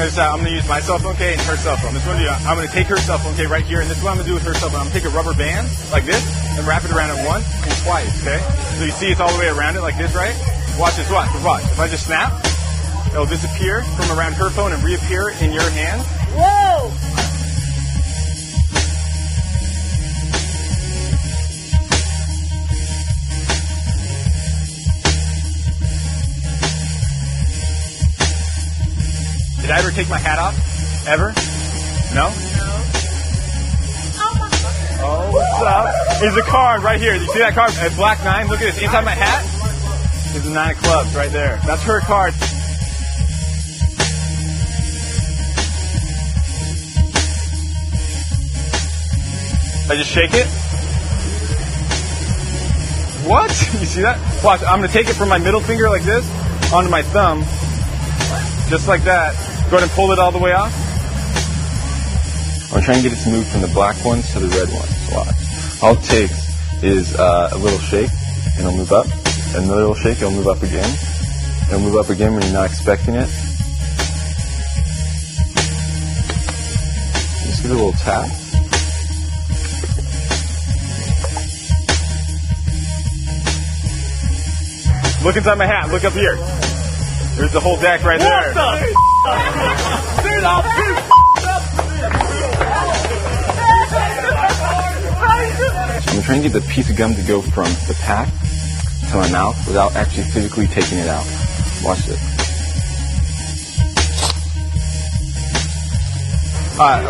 I'm going to use my cell phone, okay, and her cell phone. This one, I'm going to take her cell phone, okay, right here, and this is what I'm going to do with her cell phone. I'm going to take a rubber band, like this, and wrap it around it once and twice, okay? So you see it's all the way around it like this, right? Watch this, watch. If I just snap, it'll disappear from around her phone and reappear in your hand. Whoa! Did I ever take my hat off? Ever? No? Oh, what's up? There's a card right here. Do you see that card? A black 9. Look at this. Inside my hat is a 9 of clubs right there. That's her card. I just shake it. What? You see that? Watch. I'm going to take it from my middle finger like this onto my thumb. Just like that. Go ahead and pull it all the way off. I'm trying to get it to move from the black ones to the red ones. Watch. All it takes is a little shake, and it'll move up. Another little shake, it'll move up again. It'll move up again when you're not expecting it. Just give it a little tap. Look inside my hat. Look up here. There's the whole deck right there. What the Dude, I'm I'm trying to get the piece of gum to go from the pack to my mouth without actually physically taking it out. Watch this.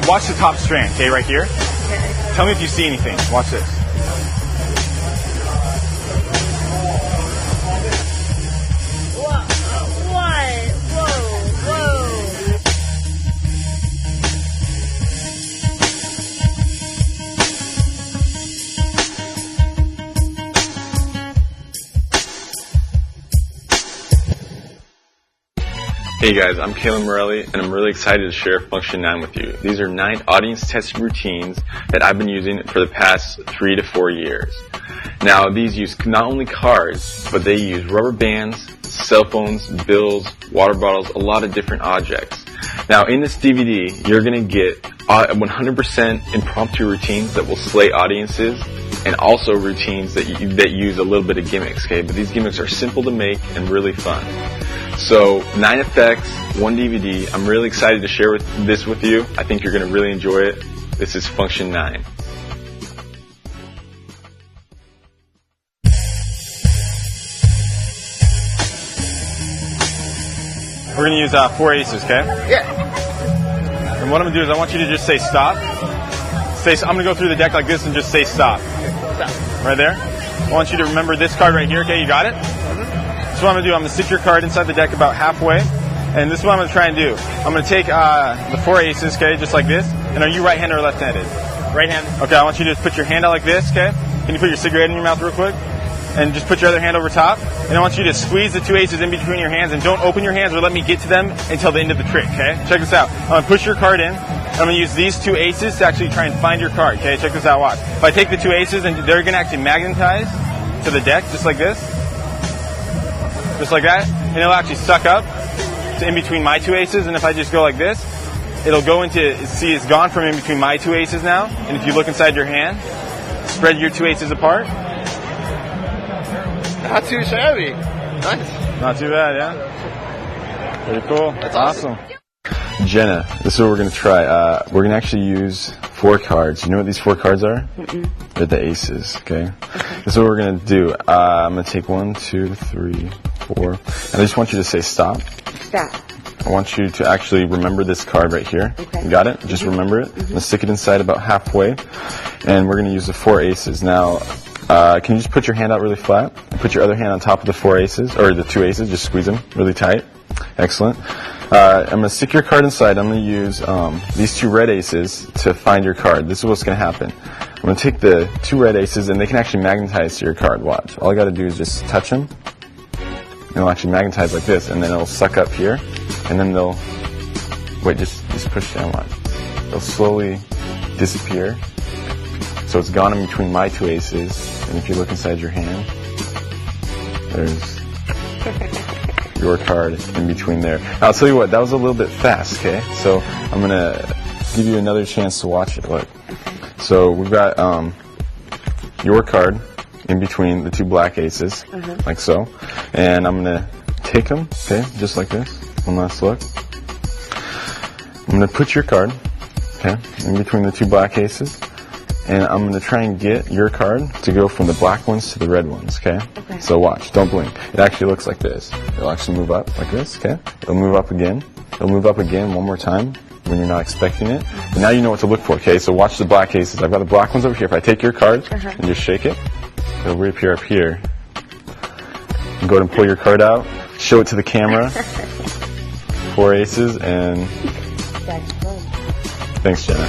Watch the top strand, okay, right here. Okay. Tell me if you see anything. Watch this. Hey guys, I'm Calen Morelli, and I'm really excited to share Function 9 with you. These are 9 audience-tested routines that I've been using for the past 3 to 4 years. Now, these use not only cards, but they use rubber bands, cell phones, bills, water bottles, a lot of different objects. Now, in this DVD, you're going to get 100% impromptu routines that will slay audiences, and also routines that use a little bit of gimmicks, okay? But these gimmicks are simple to make and really fun. So, 9 effects, 1 DVD. I'm really excited to share this with you. I think you're going to really enjoy it. This is Function 9. We're going to use 4 aces, okay? Yeah. And what I'm going to do is I want you to just say stop. I'm going to go through the deck like this and just say stop. Stop. Right there. I want you to remember this card right here, okay? You got it? So what I'm going to do, I'm going to stick your card inside the deck about halfway, and this is what I'm going to try and do. I'm going to take the 4 aces, okay, just like this. And are you right-handed or left-handed? Right-handed. Okay, I want you to just put your hand out like this, okay? Can you put your cigarette in your mouth real quick? And just put your other hand over top. And I want you to squeeze the 2 aces in between your hands, and don't open your hands or let me get to them until the end of the trick, okay? Check this out. I'm going to push your card in. I'm going to use these 2 aces to actually try and find your card, okay? Check this out, watch. If I take the 2 aces, and they're going to actually magnetize to the deck, just like this. Just like that, and it'll actually suck up to in between my 2 aces, and if I just go like this, it'll go into, see, it's gone from in between my 2 aces now, and if you look inside your hand, spread your 2 aces apart. Not too shabby. Nice. Not too bad, yeah? Pretty cool. That's awesome. Jenna, this is what we're going to try. We're going to actually use 4 cards. You know what these 4 cards are? Mm-mm. They're the aces, okay? This is what we're going to do. I'm going to take 1, 2, 3, 4, and I just want you to say stop. Stop. I want you to actually remember this card right here. Okay. You got it? Just remember it. Let's stick it inside about halfway, and we're going to use the 4 aces. Now, can you just put your hand out really flat? And put your other hand on top of the 4 aces, or the 2 aces. Just squeeze them really tight. Excellent. I'm going to stick your card inside. I'm going to use these 2 red aces to find your card. This is what's going to happen. I'm going to take the 2 red aces, and they can actually magnetize to your card. Watch. All I got to do is just touch them. And it'll actually magnetize like this, and then it'll suck up here, and then they'll, wait, just push down, watch. They'll slowly disappear. So it's gone in between my 2 aces, and if you look inside your hand, there's your card in between there. Now, I'll tell you what, that was a little bit fast, okay? So I'm going to give you another chance to watch it. Look. So we've got your card in between the two black aces, like so. And I'm going to take them, okay, just like this. One last look. I'm going to put your card, okay, in between the two black aces. And I'm going to try and get your card to go from the black ones to the red ones, okay? So watch, don't blink. It actually looks like this. It'll actually move up like this, okay? It'll move up again. It'll move up again one more time when you're not expecting it. And now you know what to look for, okay? So watch the black aces. I've got the black ones over here. If I take your card and just shake it, it'll reappear up here. And go ahead and pull your card out. Show it to the camera. 4 aces and... Thanks, Jenna.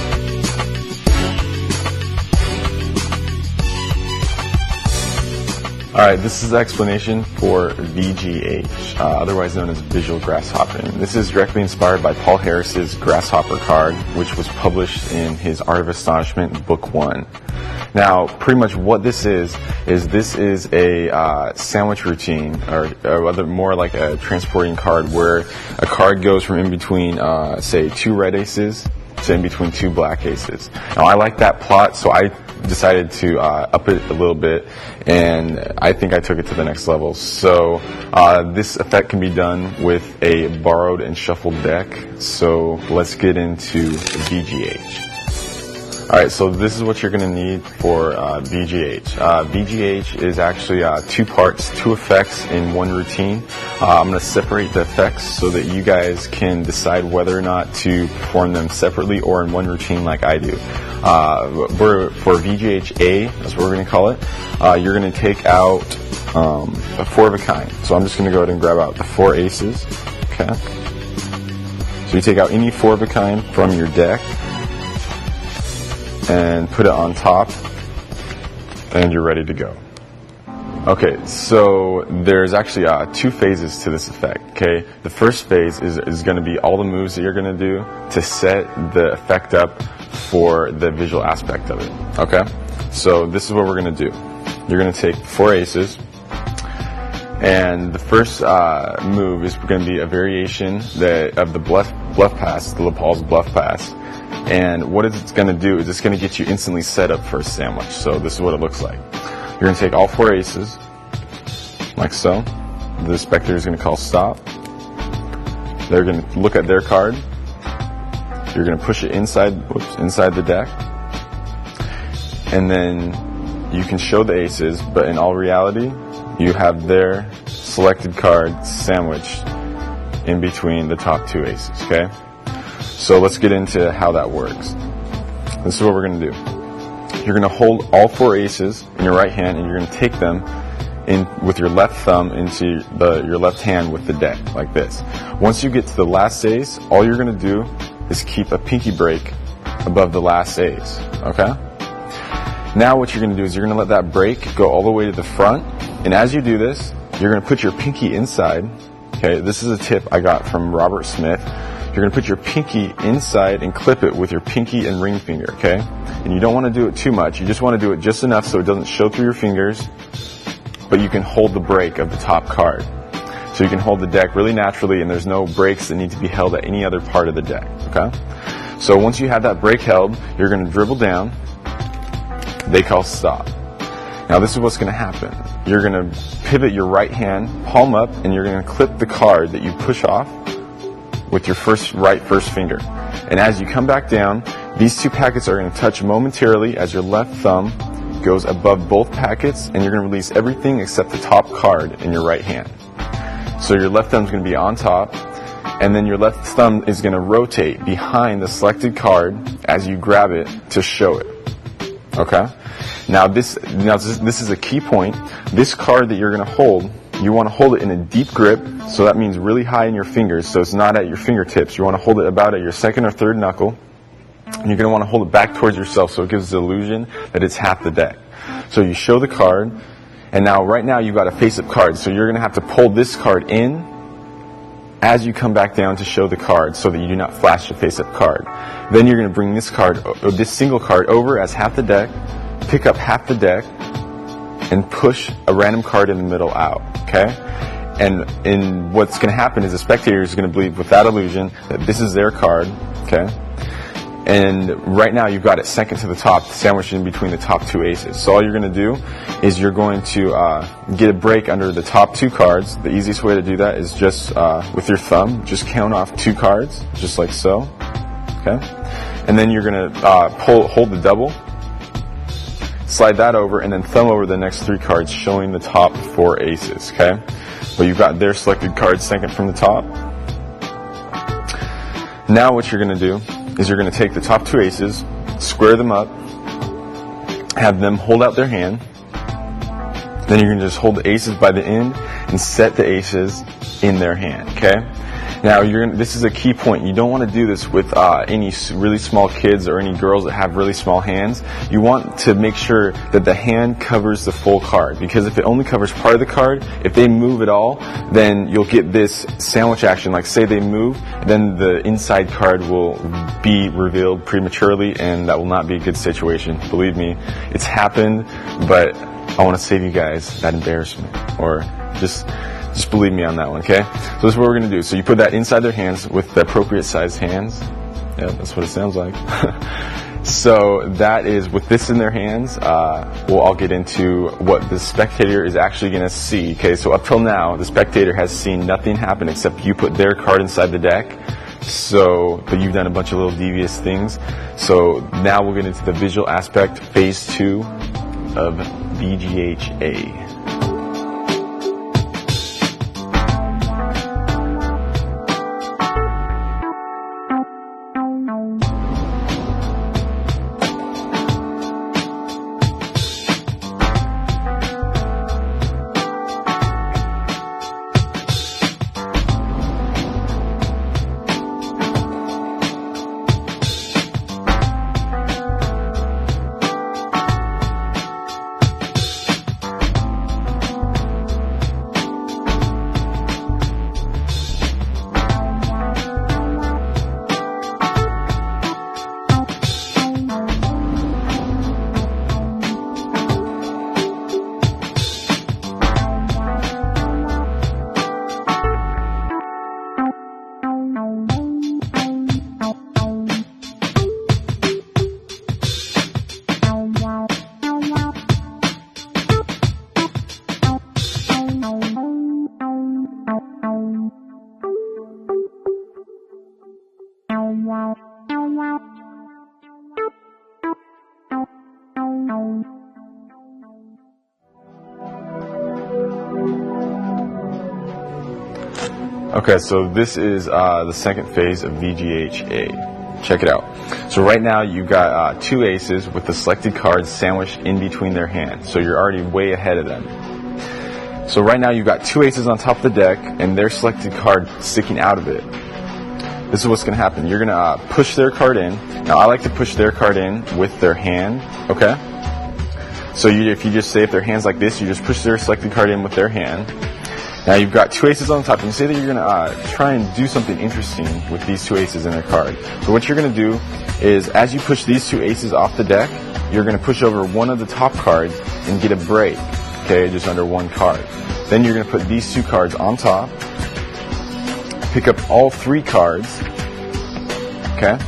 Alright, this is the explanation for VGH, otherwise known as visual grasshopping. This is directly inspired by Paul Harris's Grasshopper card, which was published in his Art of Astonishment, Book 1. Now, pretty much what this is a sandwich routine, or more like a transporting card, where a card goes from in between, say, 2 red aces to in between 2 black aces. Now, I like that plot, so I decided to up it a little bit, and I think I took it to the next level. So this effect can be done with a borrowed and shuffled deck. So let's get into VGH. Alright, so this is what you're going to need for VGH. VGH is actually 2 parts, 2 effects in one routine. I'm going to separate the effects so that you guys can decide whether or not to perform them separately or in one routine like I do. For VGH-A, that's what we're going to call it, you're going to take out a 4 of a kind. So I'm just going to go ahead and grab out the 4 aces. Okay. So you take out any 4 of a kind from your deck and put it on top, and you're ready to go. Okay, so there's actually 2 phases to this effect, okay? The first phase is going to be all the moves that you're going to do to set the effect up for the visual aspect of it, okay? So this is what we're going to do. You're going to take 4 aces, and the first move is going to be a variation of the bluff pass, the lapal's bluff pass. And what it's going to do is it's going to get you instantly set up for a sandwich. So this is what it looks like. You're going to take all 4 aces, like so. The spectator is going to call stop. They're going to look at their card. You're going to push it inside the deck. And then you can show the aces, but in all reality, you have their selected card sandwiched in between the top 2 aces, okay? So let's get into how that works. This is what we're going to do. You're going to hold all 4 aces in your right hand, and you're going to take them in with your left thumb into your left hand with the deck, like this. Once you get to the last ace, all you're going to do is keep a pinky break above the last ace, okay? Now what you're going to do is you're going to let that break go all the way to the front, and as you do this, you're going to put your pinky inside, okay? This is a tip I got from Robert Smith. You're going to put your pinky inside and clip it with your pinky and ring finger, okay? And you don't want to do it too much. You just want to do it just enough so it doesn't show through your fingers, but you can hold the break of the top card. So you can hold the deck really naturally, and there's no breaks that need to be held at any other part of the deck, okay? So once you have that break held, you're going to dribble down. They call stop. Now this is what's going to happen. You're going to pivot your right hand, palm up, and you're going to clip the card that you push off with your right first finger. And as you come back down, these 2 packets are going to touch momentarily as your left thumb goes above both packets, and you're going to release everything except the top card in your right hand. So your left thumb is going to be on top, and then your left thumb is going to rotate behind the selected card as you grab it to show it. Okay? Now this is a key point. This card that you're going to hold, you want to hold it in a deep grip, so that means really high in your fingers, so it's not at your fingertips. You want to hold it about at your 2nd or 3rd knuckle. And you're going to want to hold it back towards yourself so it gives the illusion that it's half the deck. So you show the card, and now right now you've got a face-up card, so you're going to have to pull this card in as you come back down to show the card so that you do not flash the face-up card. Then you're going to bring this single card over as half the deck, pick up half the deck, and push a random card in the middle out, okay? And what's going to happen is the spectator is going to believe without illusion that this is their card, okay? And right now you've got it second to the top, sandwiched in between the top two aces. So all you're going to do is you're going to get a break under the top two cards. The easiest way to do that is just with your thumb, just count off two cards, just like so, okay? And then you're going to hold the double, slide that over, and then thumb over the next three cards showing the top four aces, okay? But you've got their selected cards second from the top. Now what you're going to do is you're going to take the top two aces, square them up, have them hold out their hand. Then you're going to just hold the aces by the end and set the aces in their hand, okay? Now, this is a key point. You don't want to do this with any really small kids or any girls that have really small hands. You want to make sure that the hand covers the full card, because if it only covers part of the card, if they move at all, then you'll get this sandwich action. Like, say they move, then the inside card will be revealed prematurely, and that will not be a good situation. Believe me, it's happened, but I want to save you guys that embarrassment, or just believe me on that one, okay? So this is what we're going to do. So you put that inside their hands with the appropriate sized hands. Yeah, that's what it sounds like. So that is, with this in their hands, I'll get into what the spectator is actually going to see, okay? So up till now, the spectator has seen nothing happen except you put their card inside the deck. But you've done a bunch of little devious things. So now we'll get into the visual aspect, phase 2 of VGHA. Okay, so this is the second phase of VGHA. Check it out. So right now you've got two aces with the selected cards sandwiched in between their hands. So you're already way ahead of them. So right now you've got two aces on top of the deck and their selected card sticking out of it. This is what's going to happen. You're going to push their card in. Now I like to push their card in with their hand, okay? So if you just say if their hand's like this, you just push their selected card in with their hand. Now you've got two aces on top, and you say that you're going to try and do something interesting with these two aces in their card. So what you're going to do is, as you push these two aces off the deck, you're going to push over one of the top cards and get a break, okay, just under one card. Then you're going to put these two cards on top, pick up all three cards, okay,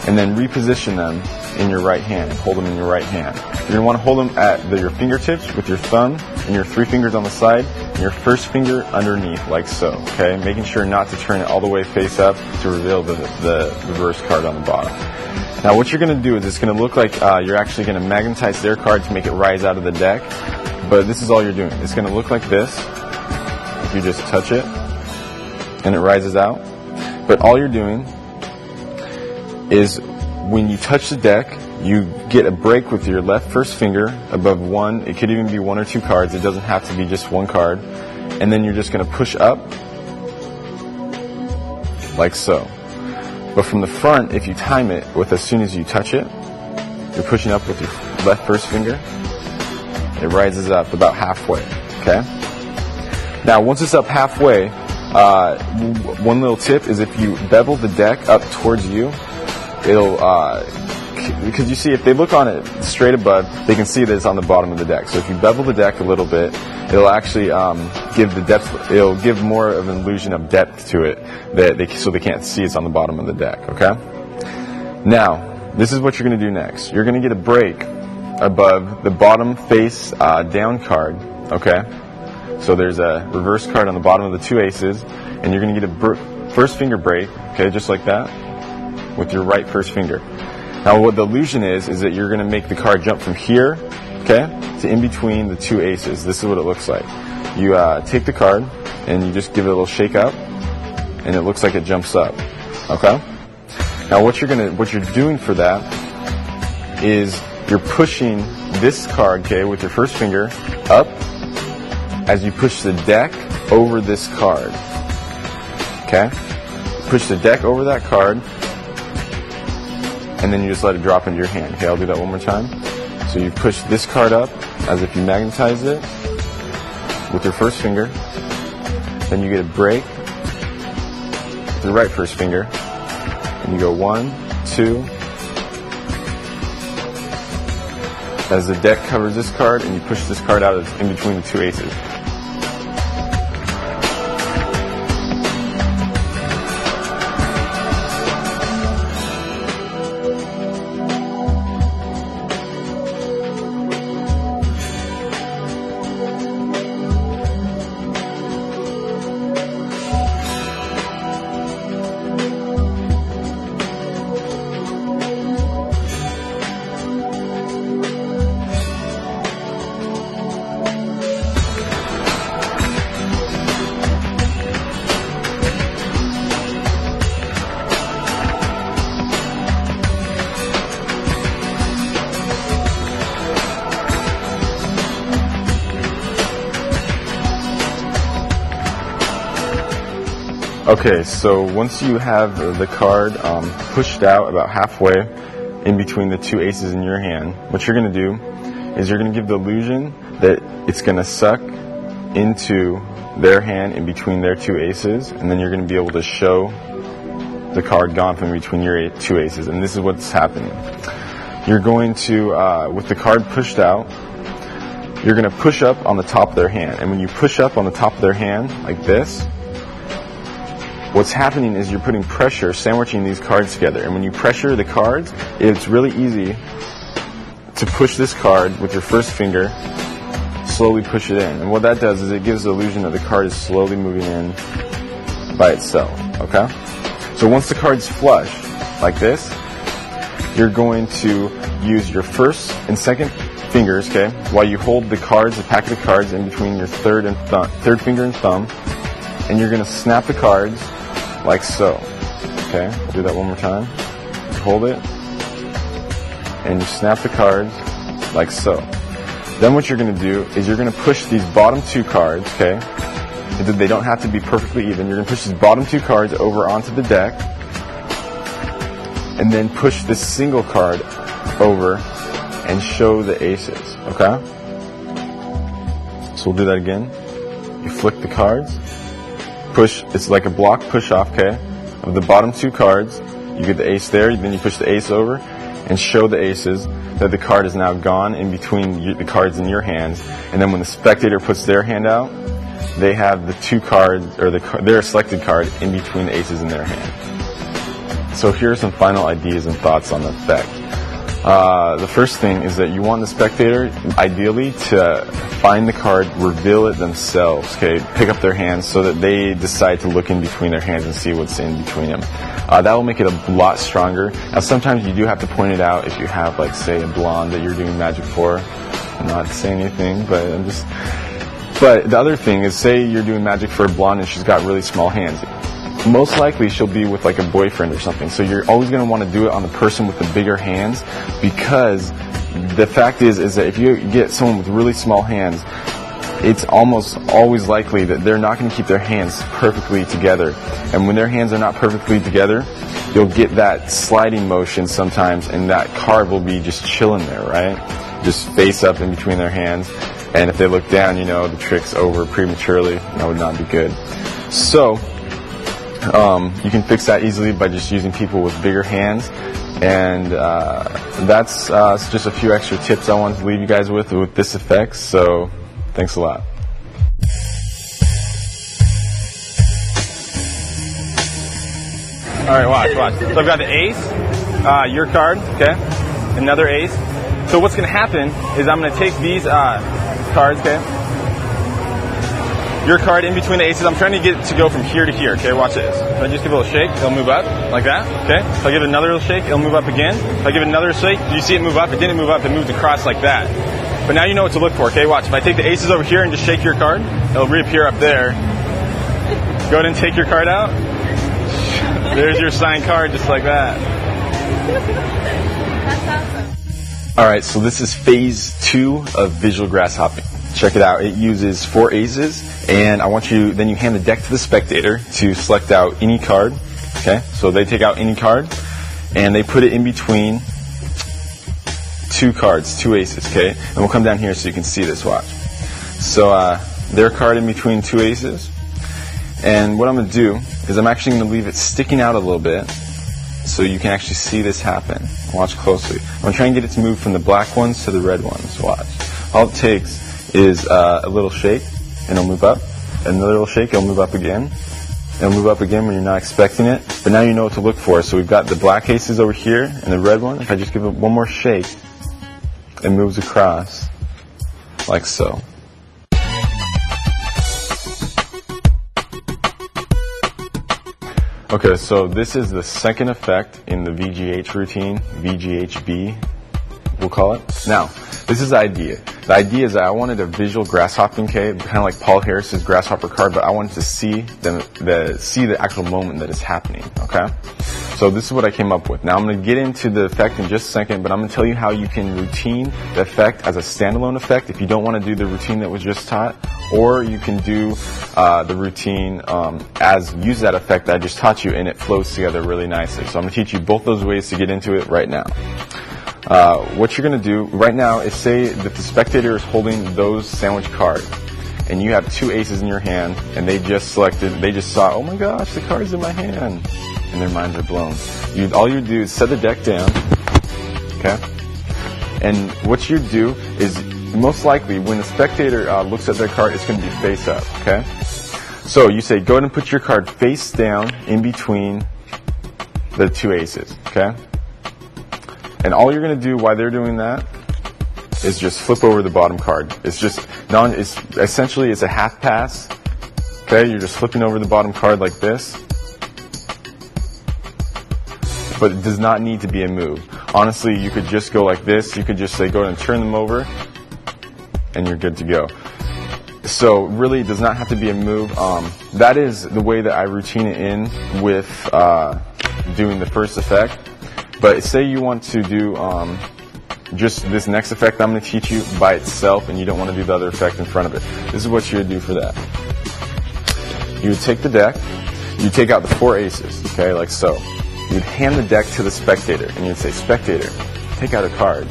and then reposition them in your right hand. Hold them in your right hand. You're going to want to hold them at your fingertips with your thumb and your three fingers on the side and your first finger underneath, like so, okay? Making sure not to turn it all the way face up to reveal the reverse card on the bottom. Now what you're going to do is it's going to look like you're actually going to magnetize their card to make it rise out of the deck, but this is all you're doing. It's going to look like this if you just touch it and it rises out. But all you're doing is when you touch the deck, you get a break with your left first finger above one. It could even be one or two cards. It doesn't have to be just one card. And then you're just going to push up like so. But from the front, if you time it with as soon as you touch it, you're pushing up with your left first finger. It rises up about halfway, okay? Now, once it's up halfway, one little tip is if you bevel the deck up towards you, it'll because you see, if they look on it straight above, they can see that it's on the bottom of the deck. So if you bevel the deck a little bit, it'll actually give the depth. It'll give more of an illusion of depth to it, so they can't see it's on the bottom of the deck. Okay. Now, this is what you're going to do next. You're going to get a break above the bottom face down card. Okay. So there's a reverse card on the bottom of the two aces, and you're going to get a first finger break. Okay, just like that, with your right first finger. Now what the illusion is that you're going to make the card jump from here, okay, to in between the two aces. This is what it looks like. You take the card and you just give it a little shake up, and it looks like it jumps up. Okay. Now what you're doing for that is you're pushing this card, okay, with your first finger up as you push the deck over this card. Okay. Push the deck over that card, and then you just let it drop into your hand. Okay, I'll do that one more time. So you push this card up as if you magnetize it with your first finger. Then you get a break with your right first finger. And you go 1, 2. As the deck covers this card, and you push this card out in between the two aces. Okay, so once you have the card pushed out about halfway in between the two aces in your hand, what you're going to do is you're going to give the illusion that it's going to suck into their hand in between their two aces, and then you're going to be able to show the card gone from between your two aces. And this is what's happening. You're going to, with the card pushed out, you're going to push up on the top of their hand. And when you push up on the top of their hand, like this, what's happening is you're putting pressure, sandwiching these cards together. And when you pressure the cards, it's really easy to push this card with your first finger, slowly push it in. And what that does is it gives the illusion that the card is slowly moving in by itself. Okay? So once the card's flush, like this, you're going to use your first and second fingers, okay, while you hold the cards, the packet of cards, in between your third finger and thumb, and you're going to snap the cards like so. Okay, I'll do that one more time. You hold it, and you snap the cards like so. Then what you're going to do is you're going to push these bottom two cards, okay? They don't have to be perfectly even. You're going to push these bottom two cards over onto the deck, and then push this single card over and show the aces, okay? So we'll do that again. You flick the cards, push, it's like a block push off, okay, of the bottom two cards. You get the ace there, then you push the ace over and show the aces that the card is now gone in between the cards in your hands. And then when the spectator puts their hand out, they have the two cards, or their selected card in between the aces in their hand. So here are some final ideas and thoughts on the effect. The first thing is that you want the spectator, ideally, to find the card, reveal it themselves, okay, pick up their hands so that they decide to look in between their hands and see what's in between them. That will make it a lot stronger. Now, sometimes you do have to point it out if you have, like, say, a blonde that you're doing magic for. I'm not saying anything, but But the other thing is, say you're doing magic for a blonde and she's got really small hands. Most likely she'll be with like a boyfriend or something. So you're always going to want to do it on the person with the bigger hands, because the fact is that if you get someone with really small hands, it's almost always likely that they're not going to keep their hands perfectly together. And when their hands are not perfectly together, you'll get that sliding motion sometimes, and that card will be just chilling there, right? Just face up in between their hands. And if they look down, you know, the trick's over prematurely. That would not be good. So, you can fix that easily by just using people with bigger hands. And that's just a few extra tips I wanted to leave you guys with this effect. So thanks a lot. All right, watch. So I've got the ace, your card, okay, another ace. So what's going to happen is I'm going to take these cards, okay, your card in between the aces. I'm trying to get it to go from here to here, okay, watch this. If I just give it a little shake, it'll move up, like that, okay. If I give it another little shake, it'll move up again. If I give it another shake, do you see it move up? It didn't move up, it moved across like that. But now you know what to look for, okay, watch. If I take the aces over here and just shake your card, it'll reappear up there. Go ahead and take your card out. There's your signed card, just like that. That's awesome. Alright, so this is phase 2 of visual grass hopping. Check it out. It uses 4 aces, and I want you, then you hand the deck to the spectator to select out any card. Okay, so they take out any card, and they put it in between 2 cards, 2 aces, okay? And we'll come down here so you can see this, watch. So their card in between 2 aces, and what I'm going to do is I'm actually going to leave it sticking out a little bit so you can actually see this happen. Watch closely. I'm going to try and get it to move from the black ones to the red ones. Watch. All it takes is a little shake, and it'll move up. Another little shake, it'll move up again. It'll move up again when you're not expecting it. But now you know what to look for. So we've got the black aces over here and the red one. If I just give it one more shake, it moves across like so. Okay, so this is the second effect in the VGH routine, VGHB, we'll call it. Now, this is the idea. The idea is that I wanted a visual grasshopping cave, kind of like Paul Harris's grasshopper card, but I wanted to see the actual moment that is happening, okay? So this is what I came up with. Now I'm going to get into the effect in just a second, but I'm going to tell you how you can routine the effect as a standalone effect if you don't want to do the routine that was just taught, or you can do the routine as use that effect that I just taught you, and it flows together really nicely. So I'm going to teach you both those ways to get into it right now. What you're going to do right now is say that the spectator is holding those sandwich cards, and you have 2 aces in your hand, and they just saw, oh my gosh, the card's in my hand, and their minds are blown. All you do is set the deck down, okay? And what you do is, most likely, when the spectator looks at their card, it's going to be face up, okay? So you say, go ahead and put your card face down in between the 2 aces, okay? And all you're going to do while they're doing that is just flip over the bottom card. It's essentially a half pass, okay? You're just flipping over the bottom card like this. But it does not need to be a move. Honestly, you could just go like this. You could just say, go ahead and turn them over, and you're good to go. So really, it does not have to be a move. That is the way that I routine it in with doing the first effect. But say you want to do just this next effect I'm going to teach you by itself, and you don't want to do the other effect in front of it. This is what you would do for that. You would take the deck, you take out the 4 aces, okay, like so. You'd hand the deck to the spectator, and you'd say, spectator, take out a card,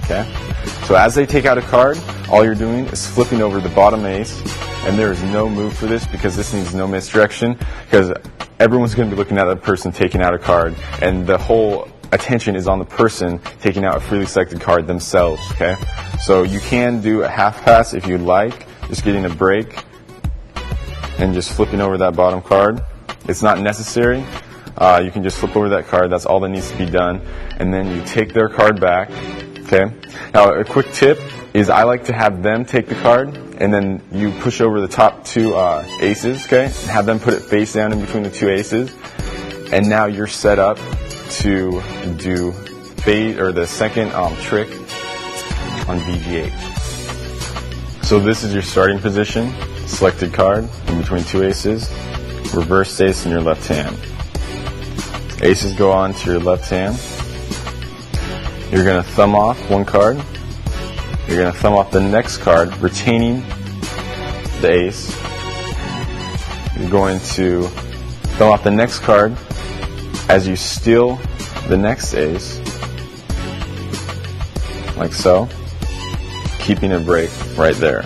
okay? So as they take out a card, all you're doing is flipping over the bottom ace, and there is no move for this because this needs no misdirection, because everyone's going to be looking at that person taking out a card, and the whole attention is on the person taking out a freely selected card themselves, okay? So you can do a half pass if you'd like, just getting a break and just flipping over that bottom card. It's not necessary. You can just flip over that card. That's all that needs to be done. And then you take their card back, okay? Now, a quick tip is I like to have them take the card, and then you push over the top 2 aces, okay? And have them put it face down in between the 2 aces. And now you're set up to do fade, or the second trick on VGH. So this is your starting position. Selected card in between 2 aces. Reverse ace in your left hand. Aces go on to your left hand. You're going to thumb off 1 card. You're going to thumb off the next card, retaining the ace. You're going to thumb off the next card as you steal the next ace, like so, keeping a break right there.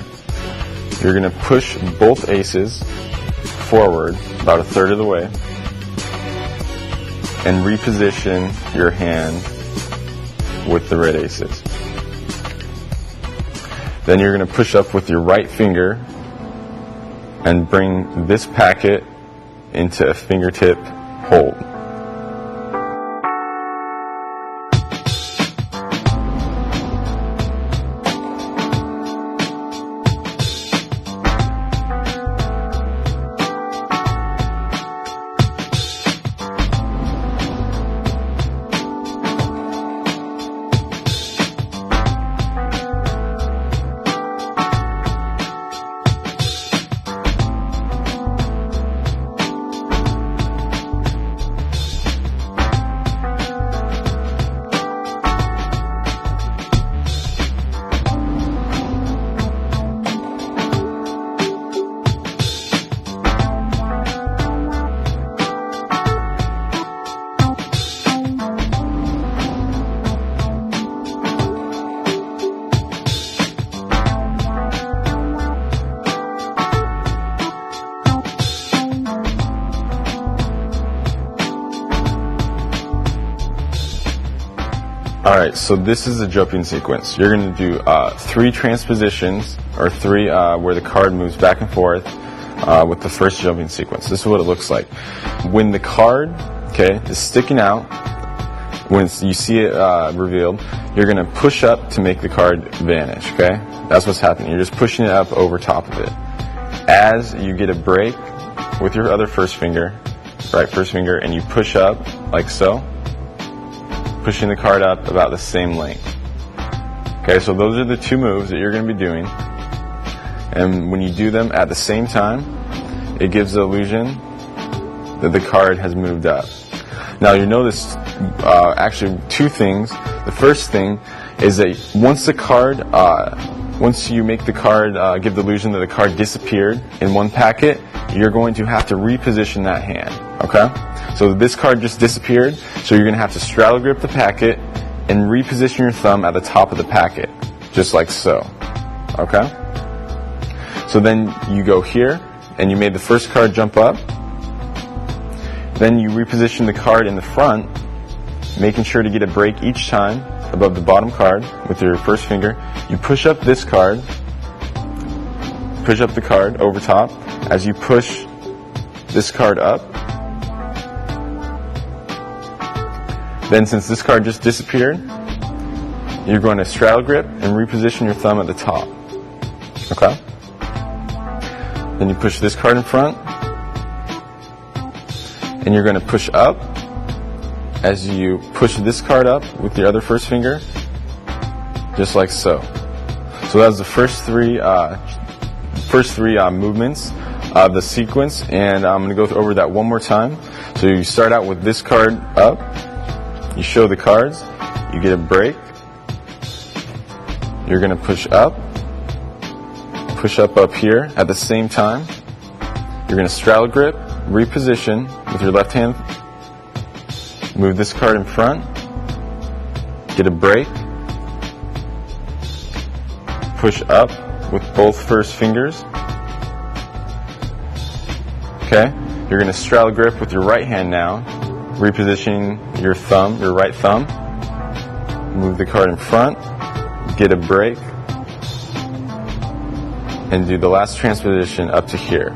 You're going to push both aces forward about 1/3 of the way. and reposition your hand with the red aces. Then you're going to push up with your right finger and bring this packet into a fingertip hold. Alright, so this is the jumping sequence. You're going to do 3 transpositions, or 3 where the card moves back and forth with the first jumping sequence. This is what it looks like. When the card, is sticking out, when you see it revealed, you're going to push up to make the card vanish, okay? That's what's happening. You're just pushing it up over top of it. As you get a break with your other first finger, right first finger, and you push up like so, pushing the card up about the same length. Okay, so those are the 2 moves that you're going to be doing. And when you do them at the same time, it gives the illusion that the card has moved up. Now you notice actually 2 things. The first thing is that once you make the card give the illusion that the card disappeared in one packet, you're going to have to reposition that hand. Okay? So this card just disappeared, so you're going to have to straddle grip the packet and reposition your thumb at the top of the packet, just like so. Okay? So then you go here, and you made the first card jump up. Then you reposition the card in the front, making sure to get a break each time above the bottom card with your first finger. You push up this card, push up the card over top. As you push this card up, then since this card just disappeared, you're going to straddle grip and reposition your thumb at the top. Okay? Then you push this card in front, and you're going to push up as you push this card up with your other first finger, just like so. So that was the first three movements of the sequence, and I'm going to go over that one more time. So you start out with this card up, you show the cards, you get a break, you're going to push up here at the same time. You're going to straddle grip, reposition with your left hand, move this card in front, get a break, push up with both first fingers. Okay? You're going to straddle grip with your right hand now, repositioning your thumb, your right thumb, move the card in front, get a break, and do the last transposition up to here.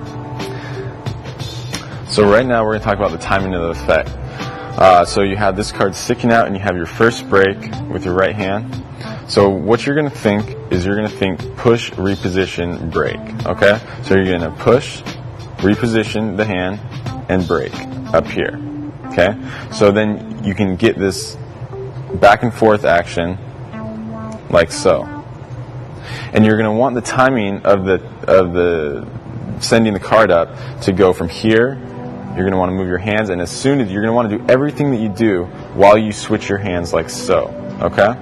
So right now we're going to talk about the timing of the effect. So you have this card sticking out and you have your first break with your right hand. So what you're going to think is you're going to think push, reposition, break. Okay? So you're going to push, reposition the hand, and break up here. Okay? So then you can get this back and forth action like so. And you're going to want the timing of the sending the card up to go from here. You're going to want to move your hands, and as soon as you're going to want to do everything that you do while you switch your hands like so. Okay?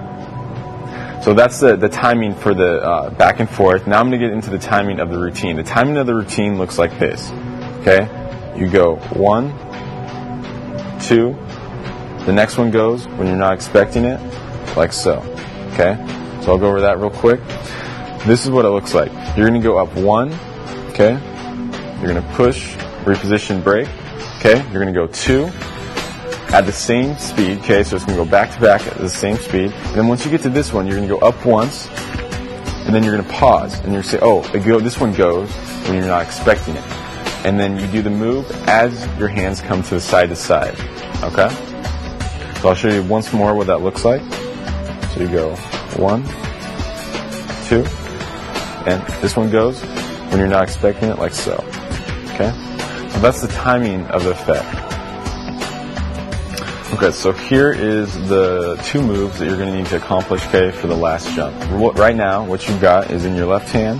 So that's the timing for the back and forth. Now I'm going to get into the timing of the routine. The timing of the routine looks like this. Okay? You go 1, 2. The next one goes when you're not expecting it, like so. Okay? So I'll go over that real quick. This is what it looks like. You're going to go up 1. Okay? You're going to push, reposition, break. Okay? You're going to go 2. at the same speed, okay, so it's going to go back to back at the same speed. And then once you get to this one, you're going to go up once, and then you're going to pause, and you're going to say, oh, this one goes when you're not expecting it. And then you do the move as your hands come to side, okay? So I'll show you once more what that looks like. So you go 1, 2, and this one goes when you're not expecting it, like so, okay? So that's the timing of the effect. Okay, so here is the 2 moves that you're going to need to accomplish, okay, for the last jump. Right now, what you've got is in your left hand,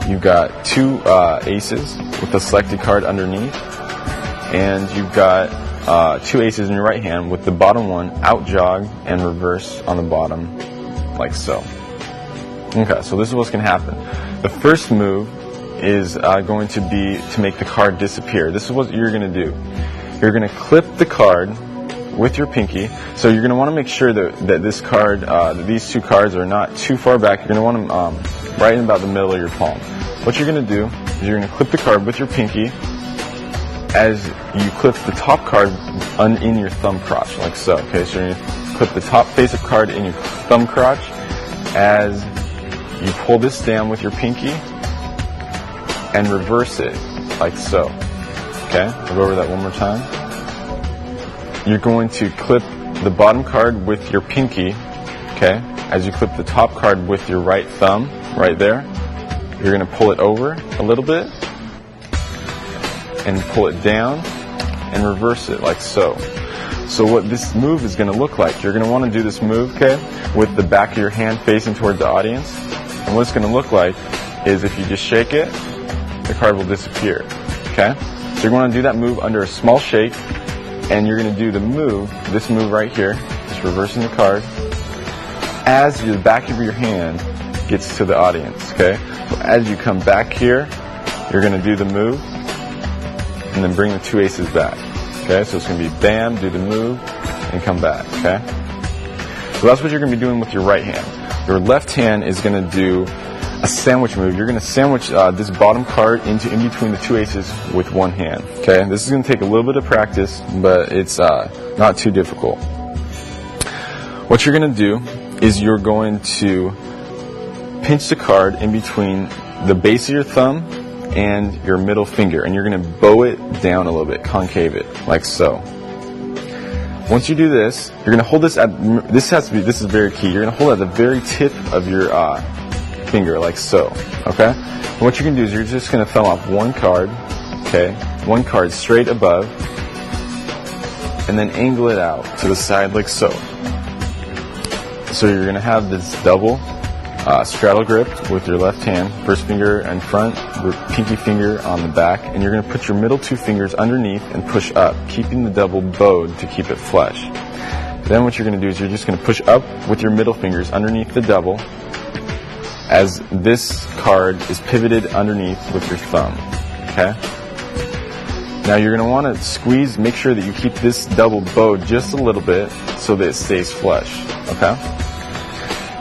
you've got 2 aces with the selected card underneath, and you've got 2 aces in your right hand with the bottom one out jog and reverse on the bottom, like so. Okay, so this is what's going to happen. The first move is going to be to make the card disappear. This is what you're going to do. You're going to clip the card with your pinky. So you're going to want to make sure that this card, that these 2 cards are not too far back. You're going to want them right in about the middle of your palm. What you're going to do is you're going to clip the card with your pinky as you clip the top card in your thumb crotch, like so. Okay, so you're going to clip the top face of card in your thumb crotch as you pull this down with your pinky and reverse it, like so. Okay, I'll go over that one more time. You're going to clip the bottom card with your pinky, okay, as you clip the top card with your right thumb, right there. You're going to pull it over a little bit and pull it down and reverse it, like so. So what this move is going to look like, you're going to want to do this move, okay, with the back of your hand facing toward the audience. And what it's going to look like is if you just shake it, the card will disappear, okay? So you're going to do that move under a small shake, and you're going to do the move, this move right here, just reversing the card, as the back of your hand gets to the audience, okay? So as you come back here, you're going to do the move, and then bring the 2 aces back, okay? So it's going to be bam, do the move, and come back, okay? So that's what you're going to be doing with your right hand. Your left hand is going to do a sandwich move. You're going to sandwich this bottom card in between the 2 aces with one hand, okay? This is going to take a little bit of practice, but it's not too difficult. What you're going to do is you're going to pinch the card in between the base of your thumb and your middle finger, and you're going to bow it down a little bit, concave it, like so. Once you do this, you're going to hold this at, this is very key, you're going to hold it at the very tip of your finger, like so, okay? And what you're going to do is you're just going to thumb off one card, okay? One card straight above, and then angle it out to the side like so. So you're going to have this double straddle grip with your left hand, first finger in front, pinky finger on the back, and you're going to put your middle 2 fingers underneath and push up, keeping the double bowed to keep it flush. Then what you're going to do is you're just going to push up with your middle fingers underneath the double as this card is pivoted underneath with your thumb, okay? Now you're going to want to squeeze, make sure that you keep this double bowed just a little bit so that it stays flush, okay?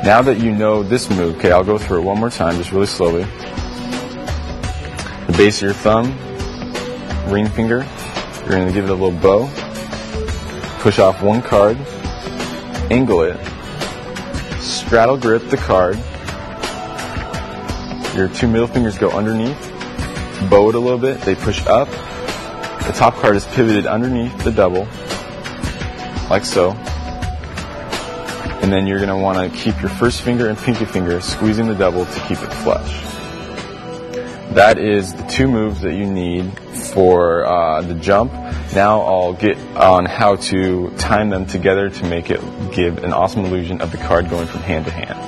Now that you know this move, okay, I'll go through it one more time, just really slowly. The base of your thumb, ring finger, you're going to give it a little bow, push off one card, angle it, straddle grip the card, your 2 middle fingers go underneath, bow it a little bit, they push up, the top card is pivoted underneath the double, like so. And then you're going to want to keep your first finger and pinky finger squeezing the double to keep it flush. That is the 2 moves that you need for the jump. Now I'll get on how to time them together to make it give an awesome illusion of the card going from hand to hand.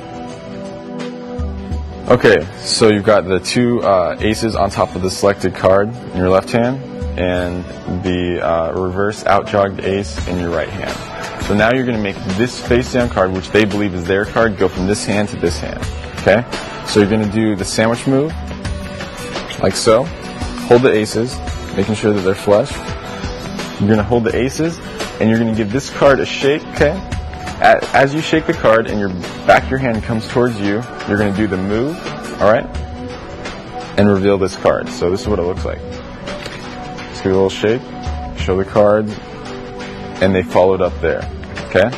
Okay, so you've got the 2 aces on top of the selected card in your left hand and the reverse out-jogged ace in your right hand. So now you're going to make this face-down card, which they believe is their card, go from this hand to this hand, okay? So you're going to do the sandwich move, like so. Hold the aces, making sure that they're flush. You're going to hold the aces, and you're going to give this card a shake, okay? As you shake the card and your back of your hand comes towards you, you're going to do the move, all right? And reveal this card. So this is what it looks like. Just give it a little shake, show the card, and they followed up there. Okay?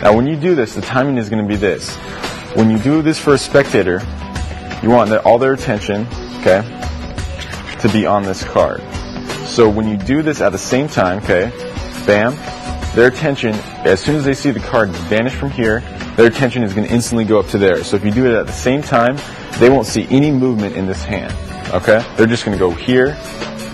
Now when you do this, the timing is going to be this. When you do this for a spectator, you want all their attention, okay, to be on this card. So when you do this at the same time, okay, bam, their attention, as soon as they see the card vanish from here, their attention is going to instantly go up to there. So if you do it at the same time, they won't see any movement in this hand, okay? They're just going to go here.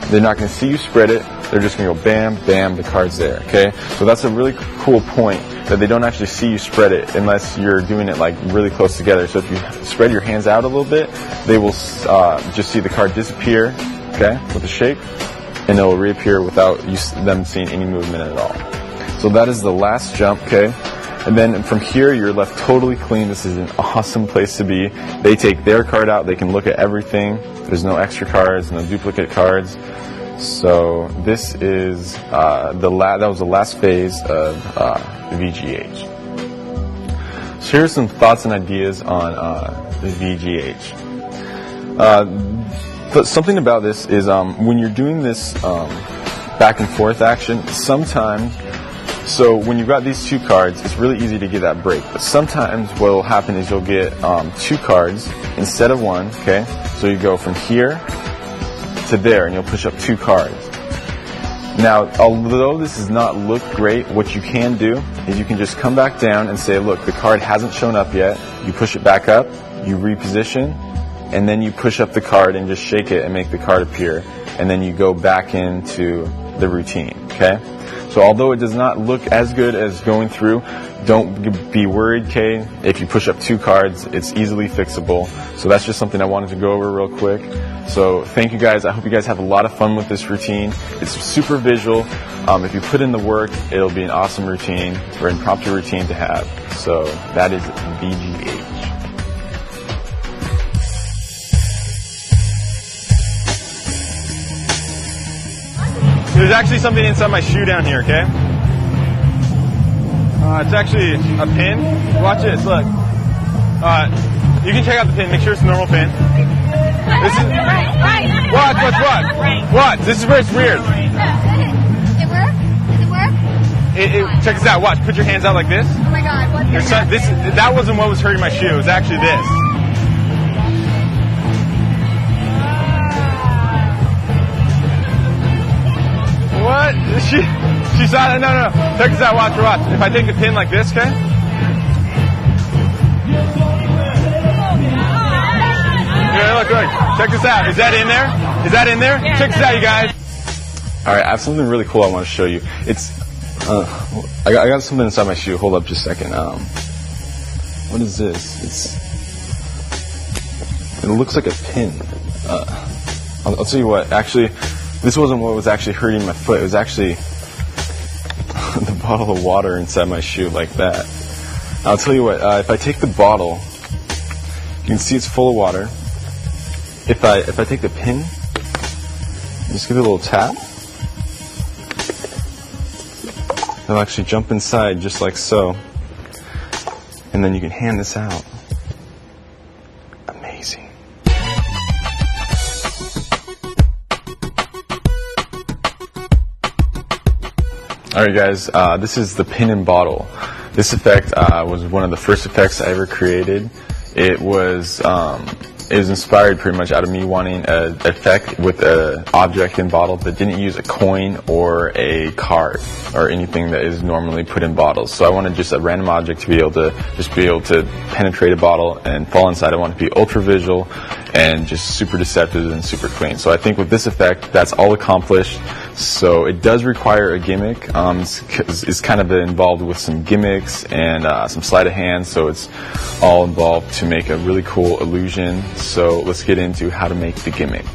They're not going to see you spread it. They're just going to go bam, bam, the card's there, okay? So that's a really cool point, that they don't actually see you spread it unless you're doing it like really close together. So if you spread your hands out a little bit, they will just see the card disappear, okay, with the shake, and it will reappear without them seeing any movement at all. So that is the last jump, okay? And then from here, you're left totally clean. This is an awesome place to be. They take their card out. They can look at everything. There's no extra cards, no duplicate cards. So this is that was the last phase of VGH. So here are some thoughts and ideas on the VGH. But something about this is when you're doing this back and forth action, sometimes, so when you've got these two cards, it's really easy to get that break. But sometimes what will happen is you'll get two cards instead of one, okay? So you go from here to there, and you'll push up two cards. Now, although this does not look great, what you can do is you can just come back down and say, look, the card hasn't shown up yet. You push it back up, you reposition, and then you push up the card and just shake it and make the card appear. And then you go back into the routine, okay? So although it does not look as good as going through, don't be worried, okay? If you push up two cards, it's easily fixable. So that's just something I wanted to go over real quick. So thank you guys. I hope you guys have a lot of fun with this routine. It's super visual. If you put in the work, it'll be an awesome routine or impromptu routine to have. So that is VGH. There's actually something inside my shoe down here, okay? It's actually a pin. Watch this, look. You can check out the pin, make sure it's a normal pin. This is, what? What? This is where it's weird. It work? Does it work? Check this out, watch, put your hands out like this. Oh my god, what's That wasn't what was hurting my shoe, it was actually this. What? She saw it? No. Check this out, watch. If I take the pin like this, okay? Yeah, look. Check this out. Is that in there? Yeah, check this out, you guys. Alright, I have something really cool I want to show you. It's, I got something inside my shoe. Hold up just a second. What is this? It looks like a pin. I'll tell you what, actually, this wasn't what was actually hurting my foot. It was actually the bottle of water inside my shoe like that. I'll tell you what, if I take the bottle, you can see it's full of water. If I take the pin, just give it a little tap, it'll actually jump inside just like so. And then you can hand this out. Amazing. Alright guys, this is the pin and bottle. This effect was one of the first effects I ever created. It was inspired pretty much out of me wanting an effect with an object in bottle that didn't use a coin or a card or anything that is normally put in bottles. So I wanted just a random object to be able to penetrate a bottle and fall inside. I want it to be ultra visual and just super deceptive and super clean. So I think with this effect, that's all accomplished. So it does require a gimmick. It's kind of involved with some gimmicks and some sleight of hand. So it's all involved to make a really cool illusion. So let's get into how to make the gimmick.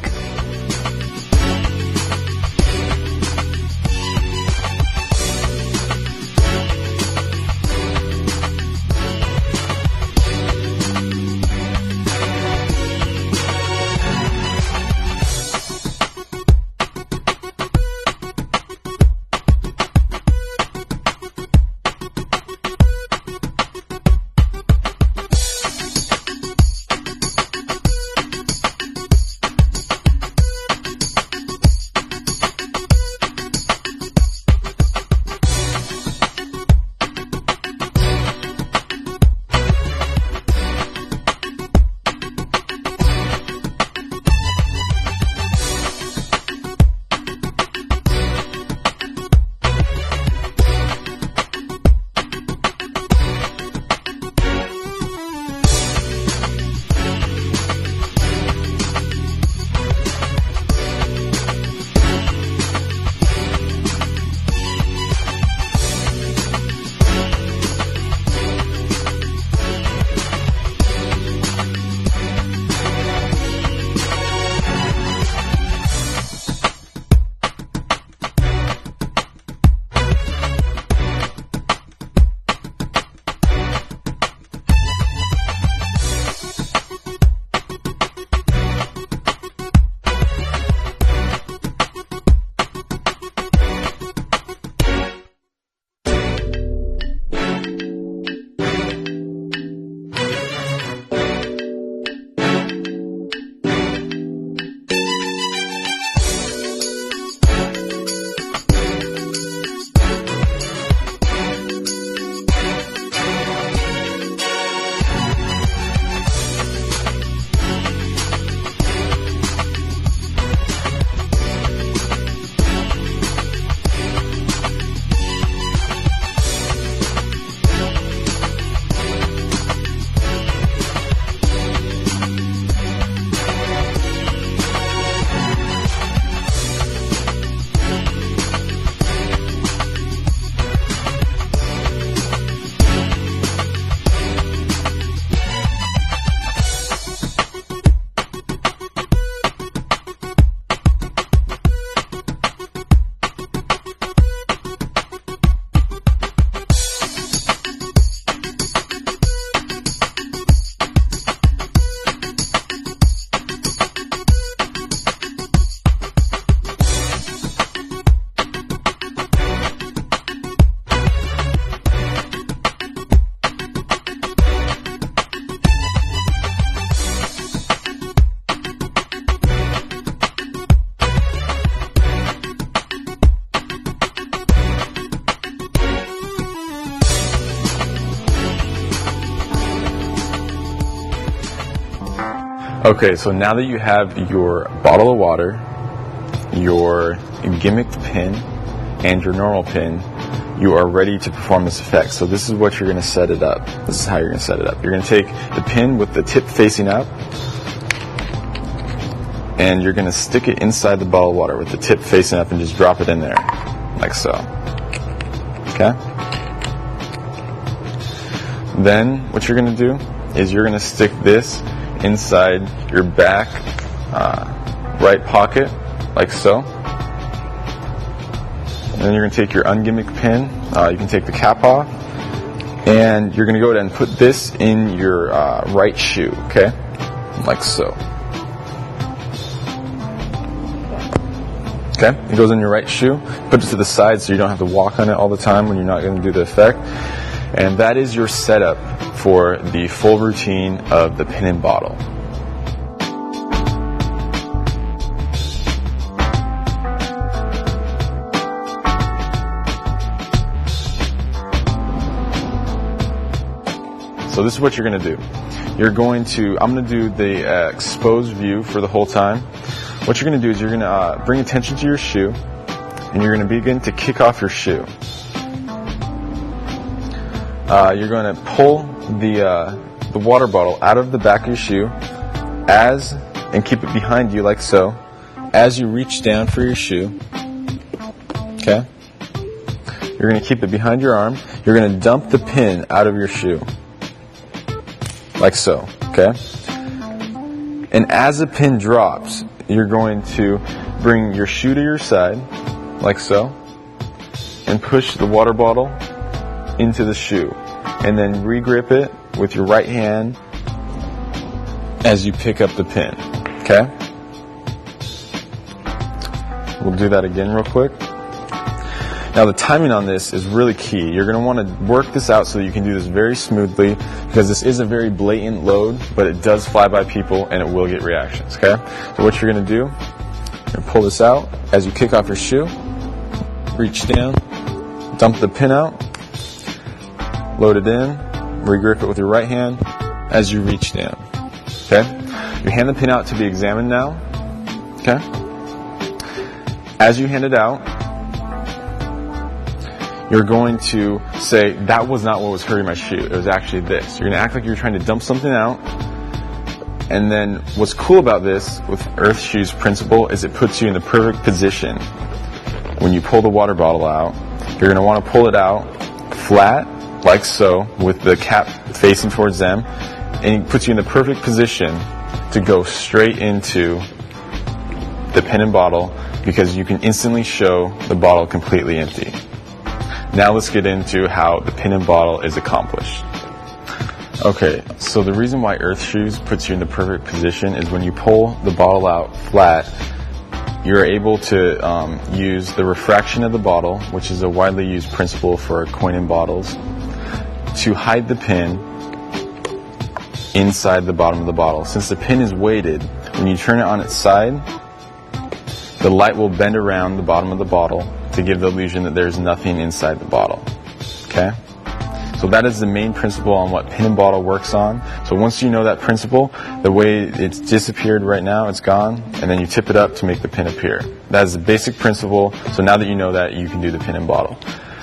Okay, so now that you have your bottle of water, your gimmicked pin, and your normal pin, you are ready to perform this effect. So this is what you're going to set it up. This is how you're going to set it up. You're going to take the pin with the tip facing up, and you're going to stick it inside the bottle of water with the tip facing up and just drop it in there, like so. Okay? Then what you're going to do is you're going to stick this inside your back right pocket, like so. And then you're going to take your ungimmicked pin, you can take the cap off, and you're going to go ahead and put this in your right shoe, okay? Like so. Okay, it goes in your right shoe. Put it to the side so you don't have to walk on it all the time when you're not going to do the effect. And that is your setup for the full routine of the pin and bottle. So this is what you're going to do. I'm going to do the exposed view for the whole time. What you're going to do is you're going to bring attention to your shoe, and you're going to begin to kick off your shoe. You're going to pull the water bottle out of the back of your shoe and keep it behind you like so, as you reach down for your shoe. Okay? You're going to keep it behind your arm. You're going to dump the pin out of your shoe. Like so, okay? And as the pin drops, you're going to bring your shoe to your side, like so, and push the water bottle into the shoe. And then re-grip it with your right hand as you pick up the pin, okay? We'll do that again real quick. Now the timing on this is really key. You're going to want to work this out so that you can do this very smoothly, because this is a very blatant load, but it does fly by people and it will get reactions, okay? So what you're going to do, you're going to pull this out as you kick off your shoe, reach down, dump the pin out, load it in, re-grip it with your right hand as you reach down, okay? You hand the pin out to be examined now, okay? As you hand it out, you're going to say, that was not what was hurting my shoe. It was actually this. You're going to act like you're trying to dump something out. And then what's cool about this with Earth Shoes principle is it puts you in the perfect position. When you pull the water bottle out, you're going to want to pull it out flat, like so, with the cap facing towards them. And it puts you in the perfect position to go straight into the pin and bottle, because you can instantly show the bottle completely empty. Now let's get into how the pin and bottle is accomplished. Okay, so the reason why Earth Shoes puts you in the perfect position is when you pull the bottle out flat, you're able to use the refraction of the bottle, which is a widely used principle for coin and bottles, to hide the pin inside the bottom of the bottle. Since the pin is weighted, when you turn it on its side, the light will bend around the bottom of the bottle to give the illusion that there's nothing inside the bottle. Okay? So that is the main principle on what pin and bottle works on. So once you know that principle, the way it's disappeared right now, it's gone, and then you tip it up to make the pin appear. That is the basic principle. So now that you know that, you can do the pin and bottle.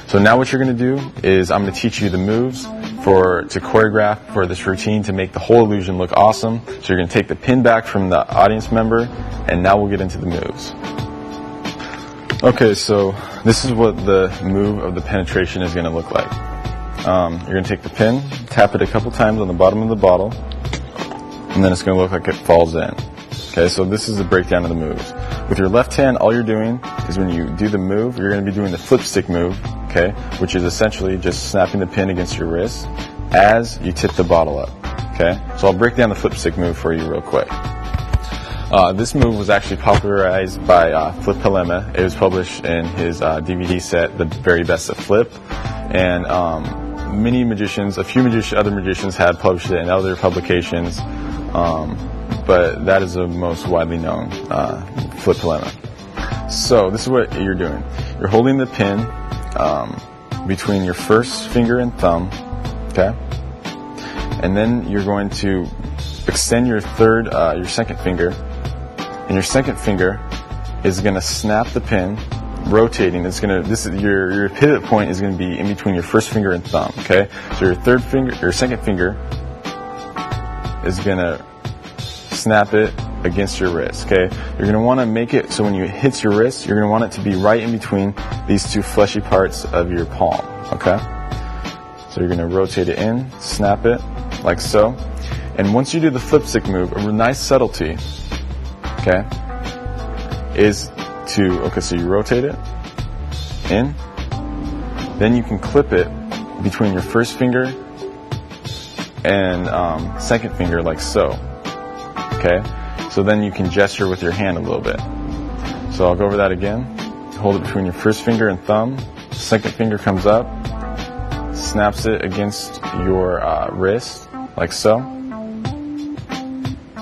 So now what you're going to do is I'm going to teach you the moves to choreograph for this routine to make the whole illusion look awesome. So you're going to take the pin back from the audience member, and now we'll get into the moves. Okay, so this is what the move of the penetration is going to look like. You're going to take the pin, tap it a couple times on the bottom of the bottle, and then it's going to look like it falls in. Okay, so this is the breakdown of the moves. With your left hand, all you're doing is when you do the move, you're going to be doing the flip stick move, okay, which is essentially just snapping the pin against your wrist as you tip the bottle up. Okay, so I'll break down the flip stick move for you real quick. This move was actually popularized by Flip Palema. It was published in his DVD set, The Very Best of Flip. And many magicians, a few other magicians had published it in other publications. But that is the most widely known, Flip Palema. So this is what you're doing. You're holding the pin between your first finger and thumb, okay? And then you're going to extend your second finger, and your second finger is going to snap the pin, rotating. Your pivot point is going to be in between your first finger and thumb. Okay, so your second finger is going to snap it against your wrist. Okay, you're going to want to make it so when it hits your wrist, you're going to want it to be right in between these two fleshy parts of your palm. Okay, so you're going to rotate it in, snap it like so, and once you do the flip stick move, a nice subtlety, okay, is so you rotate it in, then you can clip it between your first finger and second finger like so. Okay, so then you can gesture with your hand a little bit. So I'll go over that again. Hold it between your first finger and thumb. Second finger comes up, snaps it against your wrist like so, and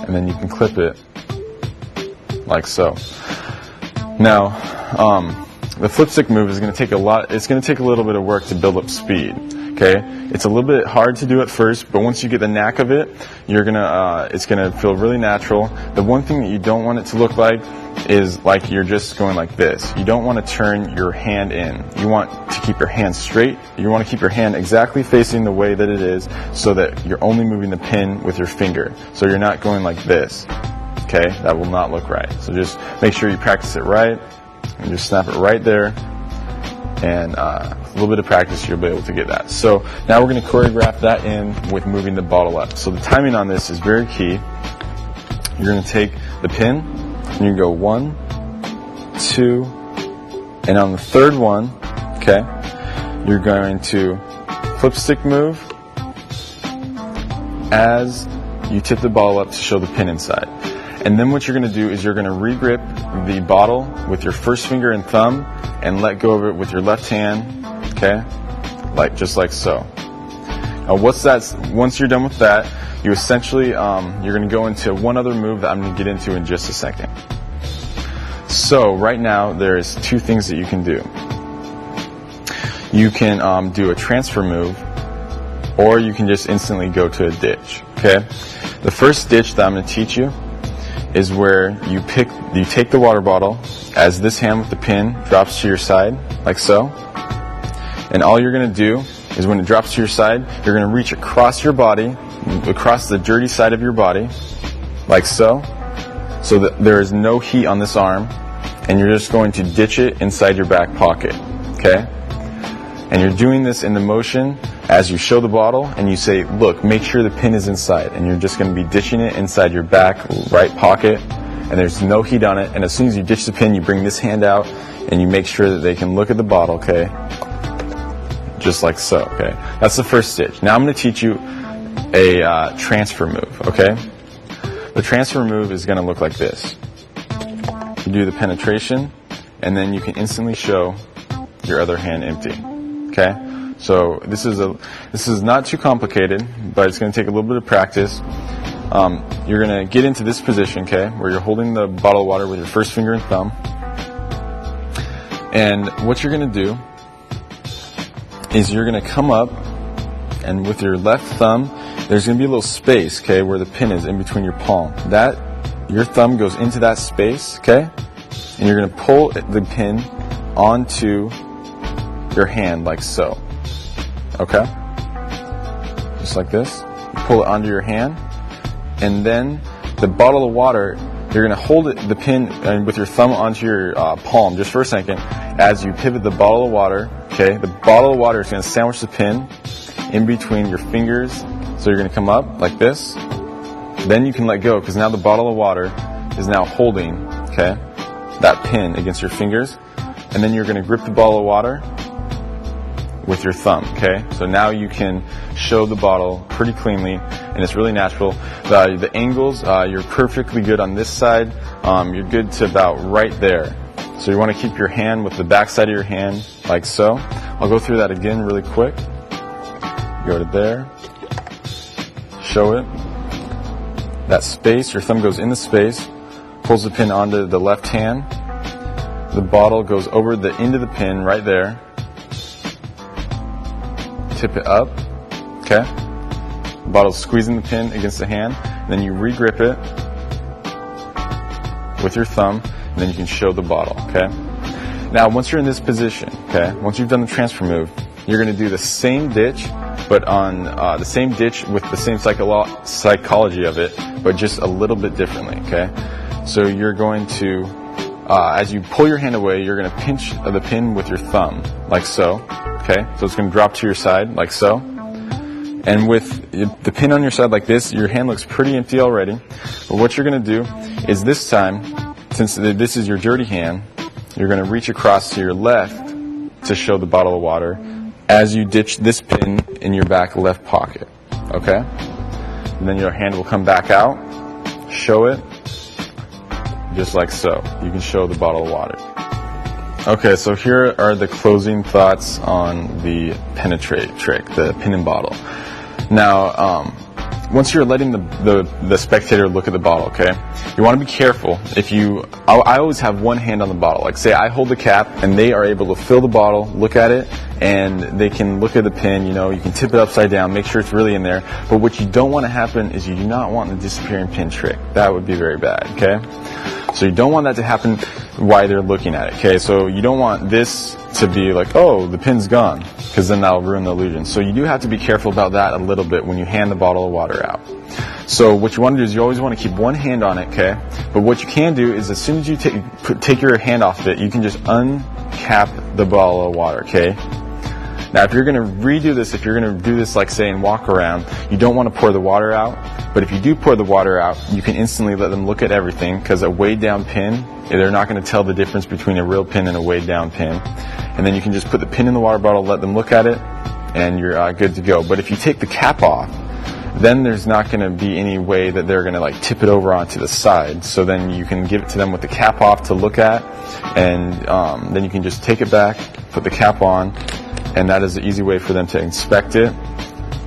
then you can clip it like so. Now, the flip stick move is going to take it's going to take a little bit of work to build up speed. Okay, it's a little bit hard to do at first, but once you get the knack of it, it's gonna feel really natural. The one thing that you don't want it to look like is like you're just going like this. You don't want to turn your hand in. You want to keep your hand straight. You want to keep your hand exactly facing the way that it is, so that you're only moving the pin with your finger. So you're not going like this. Okay, that will not look right. So just make sure you practice it right, and just snap it right there. And a little bit of practice, you'll be able to get that. So now we're going to choreograph that in with moving the bottle up. So the timing on this is very key. You're going to take the pin, and you go 1, 2, and on the third one, okay, you're going to flip stick move as you tip the bottle up to show the pin inside. And then what you're going to do is you're going to re-grip the bottle with your first finger and thumb and let go of it with your left hand, okay, just like so. Now once you're done with that, you essentially, you're going to go into one other move that I'm going to get into in just a second. So right now there's two things that you can do. You can do a transfer move, or you can just instantly go to a ditch, okay? The first ditch that I'm going to teach you is where you take the water bottle as this hand with the pin drops to your side, like so. And all you're going to do is when it drops to your side, you're going to reach across your body, across the dirty side of your body, like so that there is no heat on this arm, and you're just going to ditch it inside your back pocket, okay? And you're doing this in the motion as you show the bottle and you say, look, make sure the pin is inside, and you're just going to be ditching it inside your back right pocket, and there's no heat on it. And as soon as you ditch the pin, you bring this hand out and you make sure that they can look at the bottle, okay? Just like so, okay? That's the first stitch. Now I'm going to teach you a transfer move, okay? The transfer move is going to look like this. You do the penetration, and then you can instantly show your other hand empty, okay? So this is not too complicated, but it's going to take a little bit of practice. You're going to get into this position, okay, where you're holding the bottle of water with your first finger and thumb. And what you're going to do is you're going to come up, and with your left thumb, there's going to be a little space, okay, where the pin is in between your palm. Your thumb goes into that space, okay, and you're going to pull the pin onto your hand like so. Okay? Just like this. You pull it onto your hand, and then the bottle of water, you're going to hold the pin with your thumb onto your palm just for a second as you pivot the bottle of water. Okay? The bottle of water is going to sandwich the pin in between your fingers. So you're going to come up like this. Then you can let go, because now the bottle of water is now holding, okay, that pin against your fingers. And then you're going to grip the bottle of water with your thumb, okay? So now you can show the bottle pretty cleanly, and it's really natural. The angles, you're perfectly good on this side. You're good to about right there. So you want to keep your hand with the back side of your hand like so. I'll go through that again really quick. Go to there. Show it. That space, your thumb goes in the space, pulls the pin onto the left hand. The bottle goes over the end of the pin right there. Tip it up, okay? The bottle's squeezing the pin against the hand, then you re-grip it with your thumb, and then you can show the bottle, okay? Now, once you're in this position, okay, once you've done the transfer move, you're going to do the same ditch, but on the same ditch with the same psychology of it, but just a little bit differently, okay? So you're going to, as you pull your hand away, you're going to pinch the pin with your thumb, like so, okay? So it's going to drop to your side, like so. And with the pin on your side like this, your hand looks pretty empty already. But what you're going to do is this time, since this is your dirty hand, you're going to reach across to your left to show the bottle of water as you ditch this pin in your back left pocket, okay? And then your hand will come back out, show it, just like so. You can show the bottle of water. Okay, so here are the closing thoughts on the penetrate trick, the pin and bottle. Now, once you're letting the spectator look at the bottle, okay, you want to be careful. I always have one hand on the bottle. Like, say I hold the cap and they are able to fill the bottle, look at it, and they can look at the pin, you can tip it upside down, make sure it's really in there. But what you don't want to happen is you do not want the disappearing pin trick. That would be very bad, okay? So you don't want that to happen while they're looking at it, okay? So you don't want this to be like, oh, the pin's gone, because then that'll ruin the illusion. So you do have to be careful about that a little bit when you hand the bottle of water out. So what you want to do is you always want to keep one hand on it, okay? But what you can do is as soon as you take your hand off of it, you can just uncap the bottle of water, okay? Now, if you're going to redo this, if you're going to do this like, say, in walk around, you don't want to pour the water out. But if you do pour the water out, you can instantly let them look at everything, because a weighed down pin, they're not going to tell the difference between a real pin and a weighed down pin. And then you can just put the pin in the water bottle, let them look at it, and you're good to go. But if you take the cap off, then there's not going to be any way that they're going to like tip it over onto the side. So then you can give it to them with the cap off to look at, and then you can just take it back, put the cap on, and that is an easy way for them to inspect it.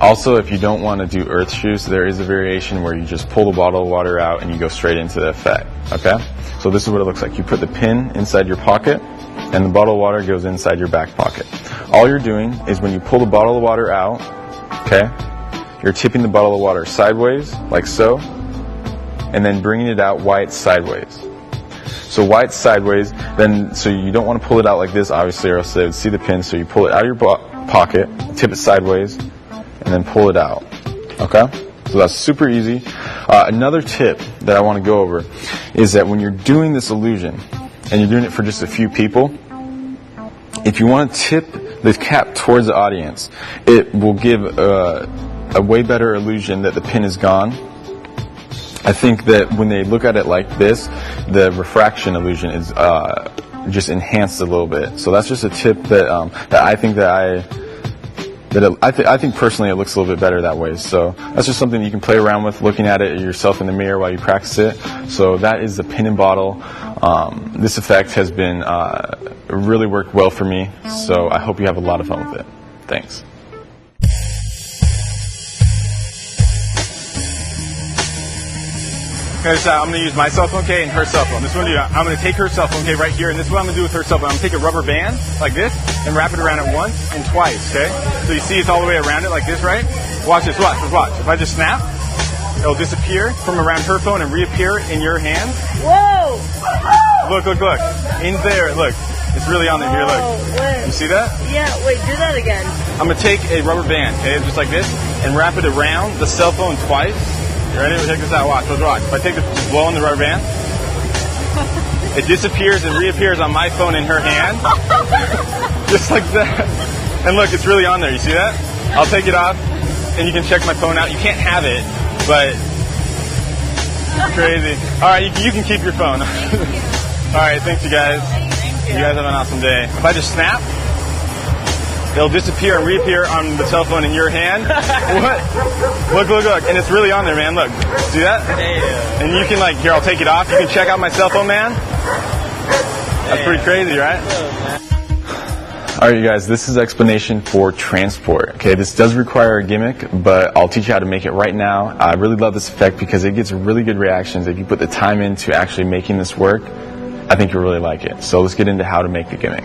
Also, if you don't want to do earth shoes, there is a variation where you just pull the bottle of water out and you go straight into the effect, okay? So this is what it looks like. You put the pin inside your pocket, and the bottle of water goes inside your back pocket. All you're doing is when you pull the bottle of water out, okay, you're tipping the bottle of water sideways, like so, and then bringing it out while it's sideways. So while it's sideways, then, so you don't want to pull it out like this, obviously, or else they would see the pin. So you pull it out of your pocket, tip it sideways, and then pull it out, okay? So that's super easy. Another tip that I want to go over is that when you're doing this illusion, and you're doing it for just a few people, if you want to tip the cap towards the audience, it will give a way better illusion that the pin is gone. I think that when they look at it like this, the refraction illusion is just enhanced a little bit. So that's just a tip that I think I think personally it looks a little bit better that way. So that's just something you can play around with, looking at it yourself in the mirror while you practice it. So that is the pin and bottle. This effect has been really worked well for me. So I hope you have a lot of fun with it. Thanks. Okay, so I'm going to use my cell phone, okay, and her cell phone. This one, I'm going to take her cell phone, okay, right here, and this is what I'm going to do with her cell phone. I'm going to take a rubber band, like this, and wrap it around it once and twice, okay? So you see it's all the way around it like this, right? Watch this, watch. If I just snap, it'll disappear from around her phone and reappear in your hand. Whoa! Look. In there, look. It's really on there. Here, look. Wait. You see that? Yeah, wait, do that again. I'm going to take a rubber band, okay, just like this, and wrap it around the cell phone twice. You ready? Check this out. Watch. If I take this, just blow on the rubber band, it disappears and reappears on my phone in her hand. Just like that. And look, it's really on there. You see that? I'll take it off, and you can check my phone out. You can't have it, but it's crazy. All right, you can keep your phone. All right, thanks, you guys. You guys have an awesome day. If I just snap, it'll disappear and reappear on the cell phone in your hand. What? Look. And it's really on there, man. Look. See that? Damn. And you can, like, here, I'll take it off. You can check out my cell phone, man. That's pretty crazy, right? Alright, you guys, this is explanation for transport. Okay, this does require a gimmick, but I'll teach you how to make it right now. I really love this effect because it gets really good reactions. If you put the time into actually making this work, I think you'll really like it. So let's get into how to make the gimmick.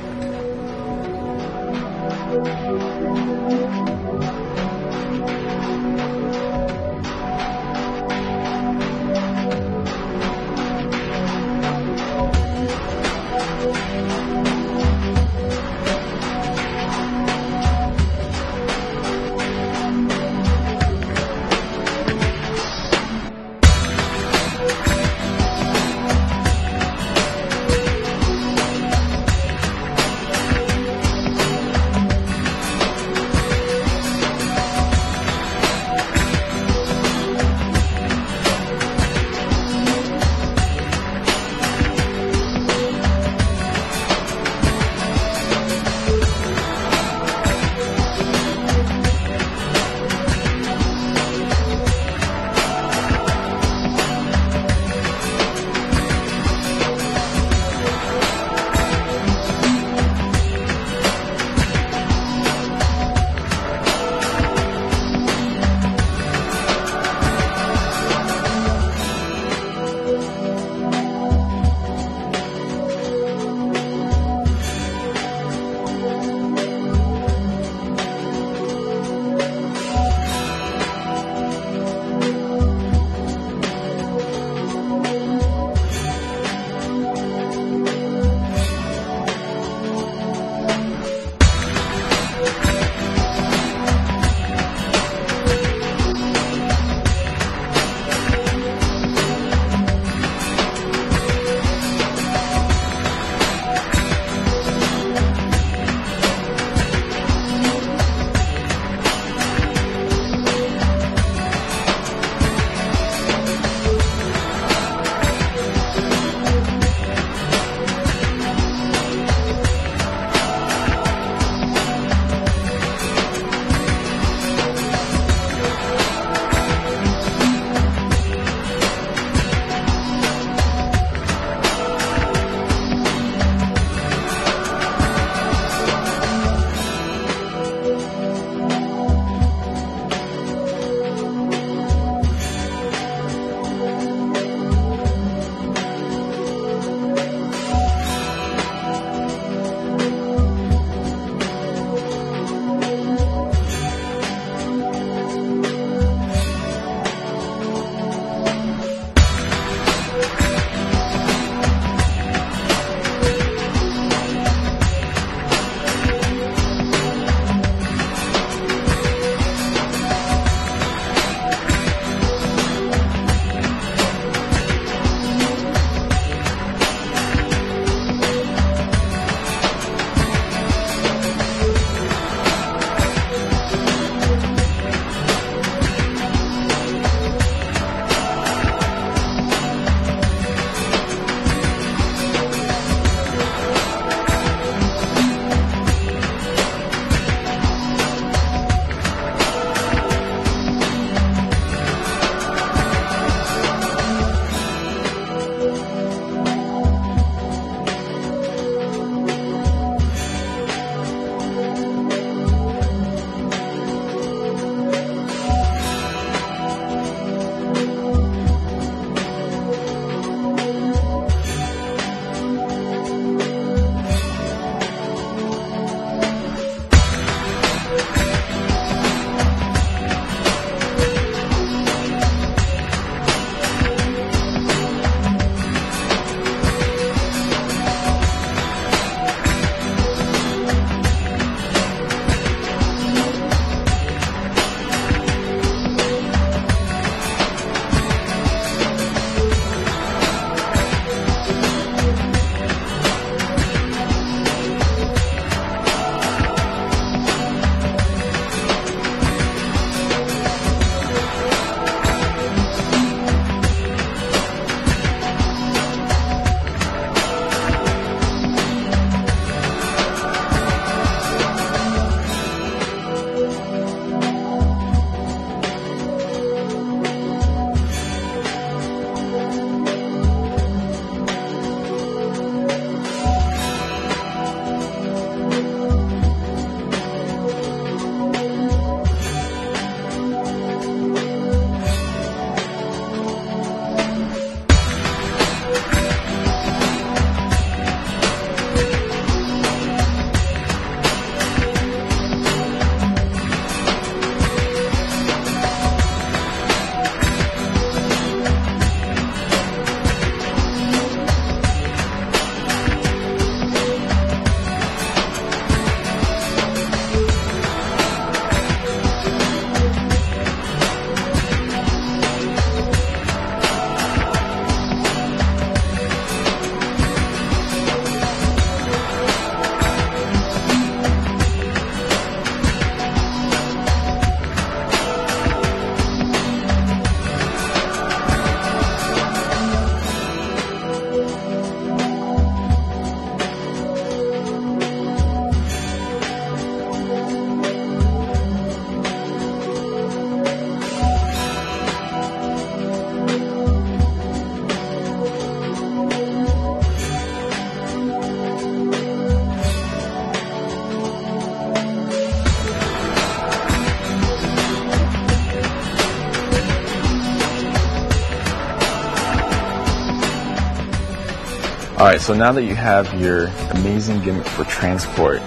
Alright, so now that you have your amazing gimmick for transport,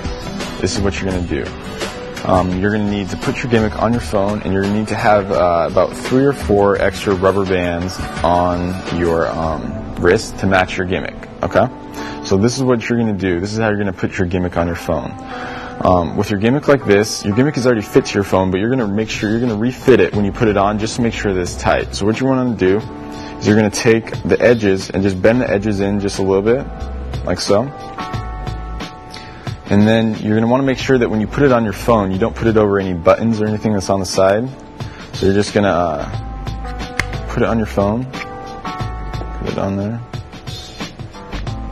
this is what you're going to do. You're going to need to put your gimmick on your phone, and you're going to need to have about 3 or 4 extra rubber bands on your wrist to match your gimmick, okay? So this is what you're going to do. This is how you're going to put your gimmick on your phone. With your gimmick like this, your gimmick is already fit to your phone, but you're going to make sure you're going to refit it when you put it on just to make sure that it's tight. So what you want to do is you're going to take the edges and just bend the edges in just a little bit, like so. And then you're going to want to make sure that when you put it on your phone, you don't put it over any buttons or anything that's on the side. So you're just going to put it on your phone, put it on there,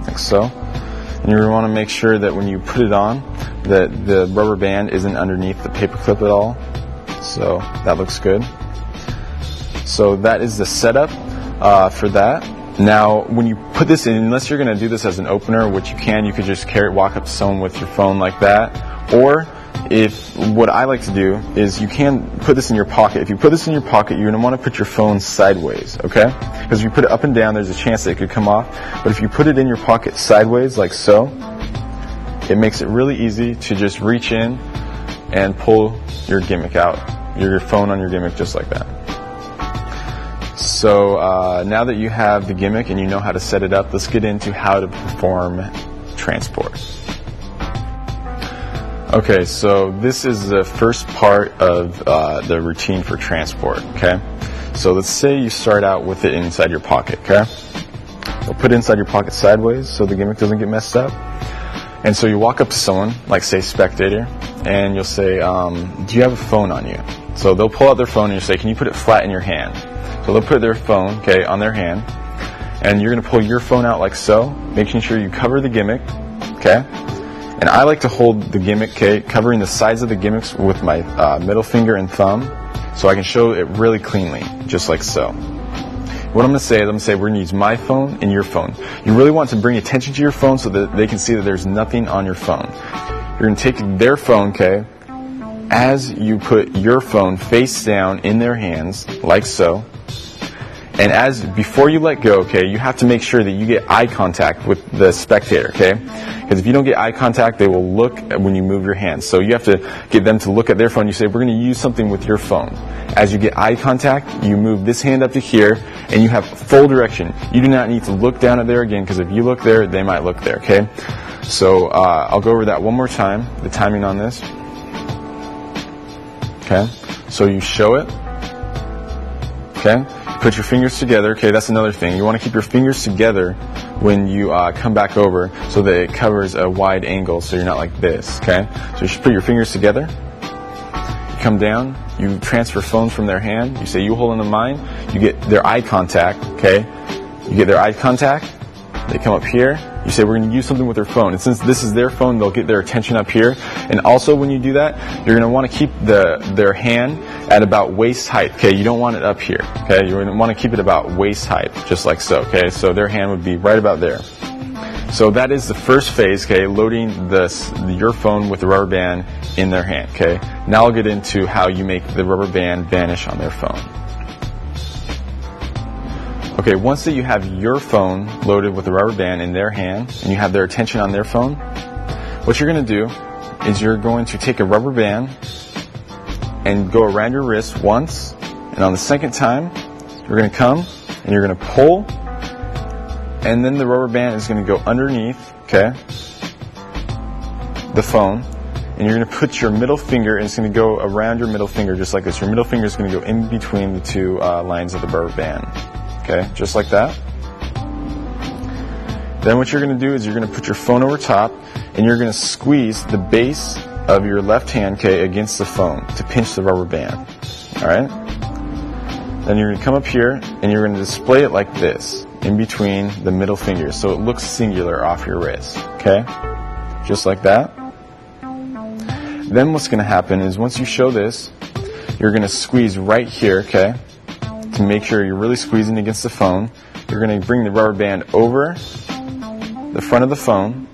like so. And you're going to want to make sure that when you put it on, that the rubber band isn't underneath the paper clip at all. So that looks good. So that is the setup for that. Now, when you put this in, unless you're going to do this as an opener, which you could just walk up to someone with your phone like that. Or what I like to do is you can put this in your pocket. If you put this in your pocket, you're going to want to put your phone sideways, okay? Because if you put it up and down, there's a chance that it could come off. But if you put it in your pocket sideways, like so, it makes it really easy to just reach in and pull your gimmick out, your phone on your gimmick just like that. So now that you have the gimmick and you know how to set it up, let's get into how to perform transport. Okay, so this is the first part of the routine for transport, okay? So let's say you start out with it inside your pocket, okay? You'll put it inside your pocket sideways so the gimmick doesn't get messed up. And so you walk up to someone, like say spectator, and you'll say, do you have a phone on you? So they'll pull out their phone and you say, can you put it flat in your hand? So they'll put their phone, okay, on their hand, and you're going to pull your phone out like so, making sure you cover the gimmick, okay? And I like to hold the gimmick, okay, covering the sides of the gimmicks with my middle finger and thumb, so I can show it really cleanly, just like so. What I'm going to say is we're going to use my phone and your phone. You really want to bring attention to your phone so that they can see that there's nothing on your phone. You're going to take their phone, okay, as you put your phone face down in their hands, like so. And before you let go, okay, you have to make sure that you get eye contact with the spectator, okay? Because if you don't get eye contact, they will look when you move your hands. So you have to get them to look at their phone. You say, we're going to use something with your phone. As you get eye contact, you move this hand up to here, and you have full direction. You do not need to look down at there again, because if you look there, they might look there, okay? So I'll go over that one more time, the timing on this. Okay, so you show it, okay? Put your fingers together, okay, that's another thing. You want to keep your fingers together when you come back over so that it covers a wide angle so you're not like this, okay? So you should put your fingers together. You come down, you transfer phones from their hand. You say, you hold on to mine. You get their eye contact, okay? You get their eye contact. They come up here. You say, we're going to use something with their phone. And since this is their phone, they'll get their attention up here. And also when you do that, you're going to want to keep their hand at about waist height, okay? You don't want it up here, okay? You're going to want to keep it about waist height, just like so, okay? So their hand would be right about there. So that is the first phase, okay? Loading your phone with the rubber band in their hand, okay? Now I'll get into how you make the rubber band vanish on their phone. Okay, once that you have your phone loaded with the rubber band in their hand and you have their attention on their phone, what you're going to do is you're going to take a rubber band and go around your wrist once, and on the second time, you're going to come and you're going to pull, and then the rubber band is going to go underneath, okay, the phone, and you're going to put your middle finger, and it's going to go around your middle finger just like this. Your middle finger is going to go in between the two lines of the rubber band. Okay, just like that. Then what you're going to do is you're going to put your phone over top, and you're going to squeeze the base of your left hand, okay, against the phone to pinch the rubber band. All right? Then you're going to come up here, and you're going to display it like this, in between the middle fingers, so it looks singular off your wrist. Okay? Just like that. Then what's going to happen is once you show this, you're going to squeeze right here, okay? To make sure you're really squeezing against the phone. You're going to bring the rubber band over the front of the phone,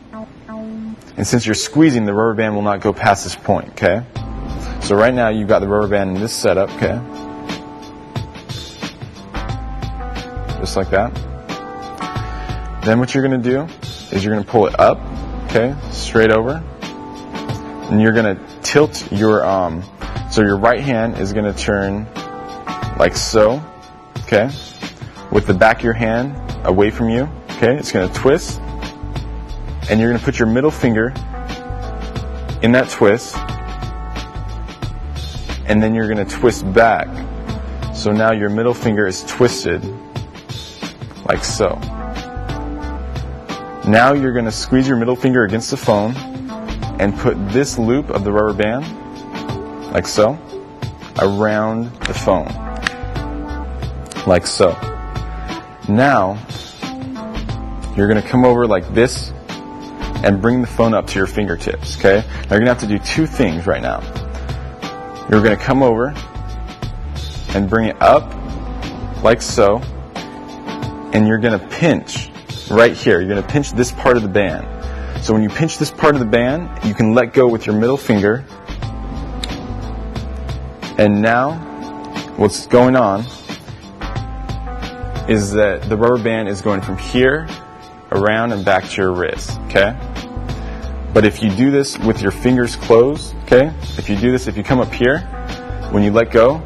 and since you're squeezing, the rubber band will not go past this point, okay? So right now you've got the rubber band in this setup, okay? Just like that. Then what you're going to do is you're going to pull it up, okay, straight over. And you're going to tilt your, so your right hand is going to turn like so, okay, with the back of your hand away from you, okay, it's going to twist. And you're going to put your middle finger in that twist. And then you're going to twist back. So now your middle finger is twisted like so. Now you're going to squeeze your middle finger against the phone and put this loop of the rubber band, like so, around the phone, like so. Now, you're going to come over like this and bring the phone up to your fingertips, okay? Now you're going to have to do two things right now. You're going to come over and bring it up, like so, and you're going to pinch right here. You're going to pinch this part of the band. So when you pinch this part of the band, you can let go with your middle finger. And now, what's going on is that the rubber band is going from here, around, and back to your wrist, okay? But if you do this with your fingers closed, okay? If you come up here, when you let go,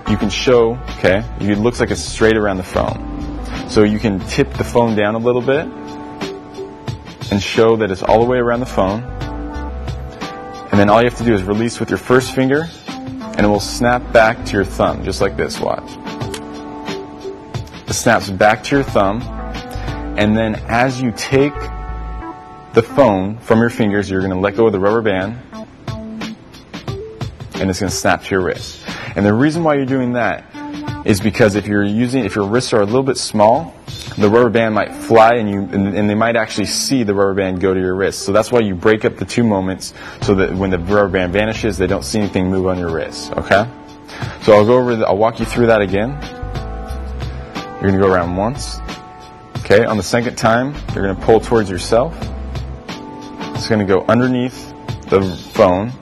you can show, okay? It looks like it's straight around the phone. So you can tip the phone down a little bit and show that it's all the way around the phone. And then all you have to do is release with your first finger, and it will snap back to your thumb, just like this, watch. It snaps back to your thumb, and then as you take the phone from your fingers, you're going to let go of the rubber band, and it's going to snap to your wrist. And the reason why you're doing that is because if your wrists are a little bit small, the rubber band might fly and they might actually see the rubber band go to your wrist. So that's why you break up the two moments so that when the rubber band vanishes, they don't see anything move on your wrist, okay? So I'll walk you through that again. You're going to go around once. Okay, on the second time, you're going to pull towards yourself. It's going to go underneath the phone.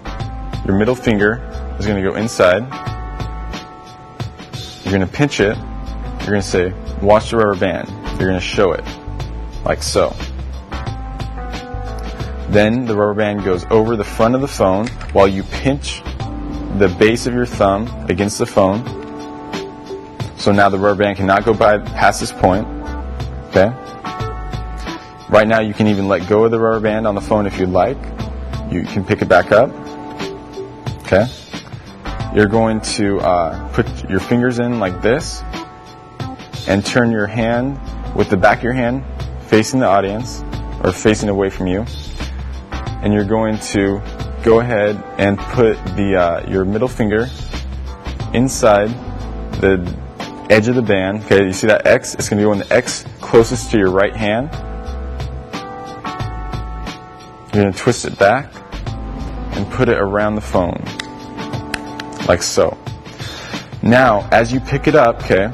Your middle finger is going to go inside. You're going to pinch it. You're going to say, watch the rubber band. You're going to show it, like so. Then the rubber band goes over the front of the phone while you pinch the base of your thumb against the phone. So now the rubber band cannot go past this point. Okay? Right now you can even let go of the rubber band on the phone if you'd like. You can pick it back up. Okay? You're going to put your fingers in like this and turn your hand with the back of your hand facing the audience or facing away from you. And you're going to go ahead and put your middle finger inside the edge of the band. Okay, you see that X? It's going to go in the X closest to your right hand. You're going to twist it back and put it around the phone, like so. Now, as you pick it up, okay,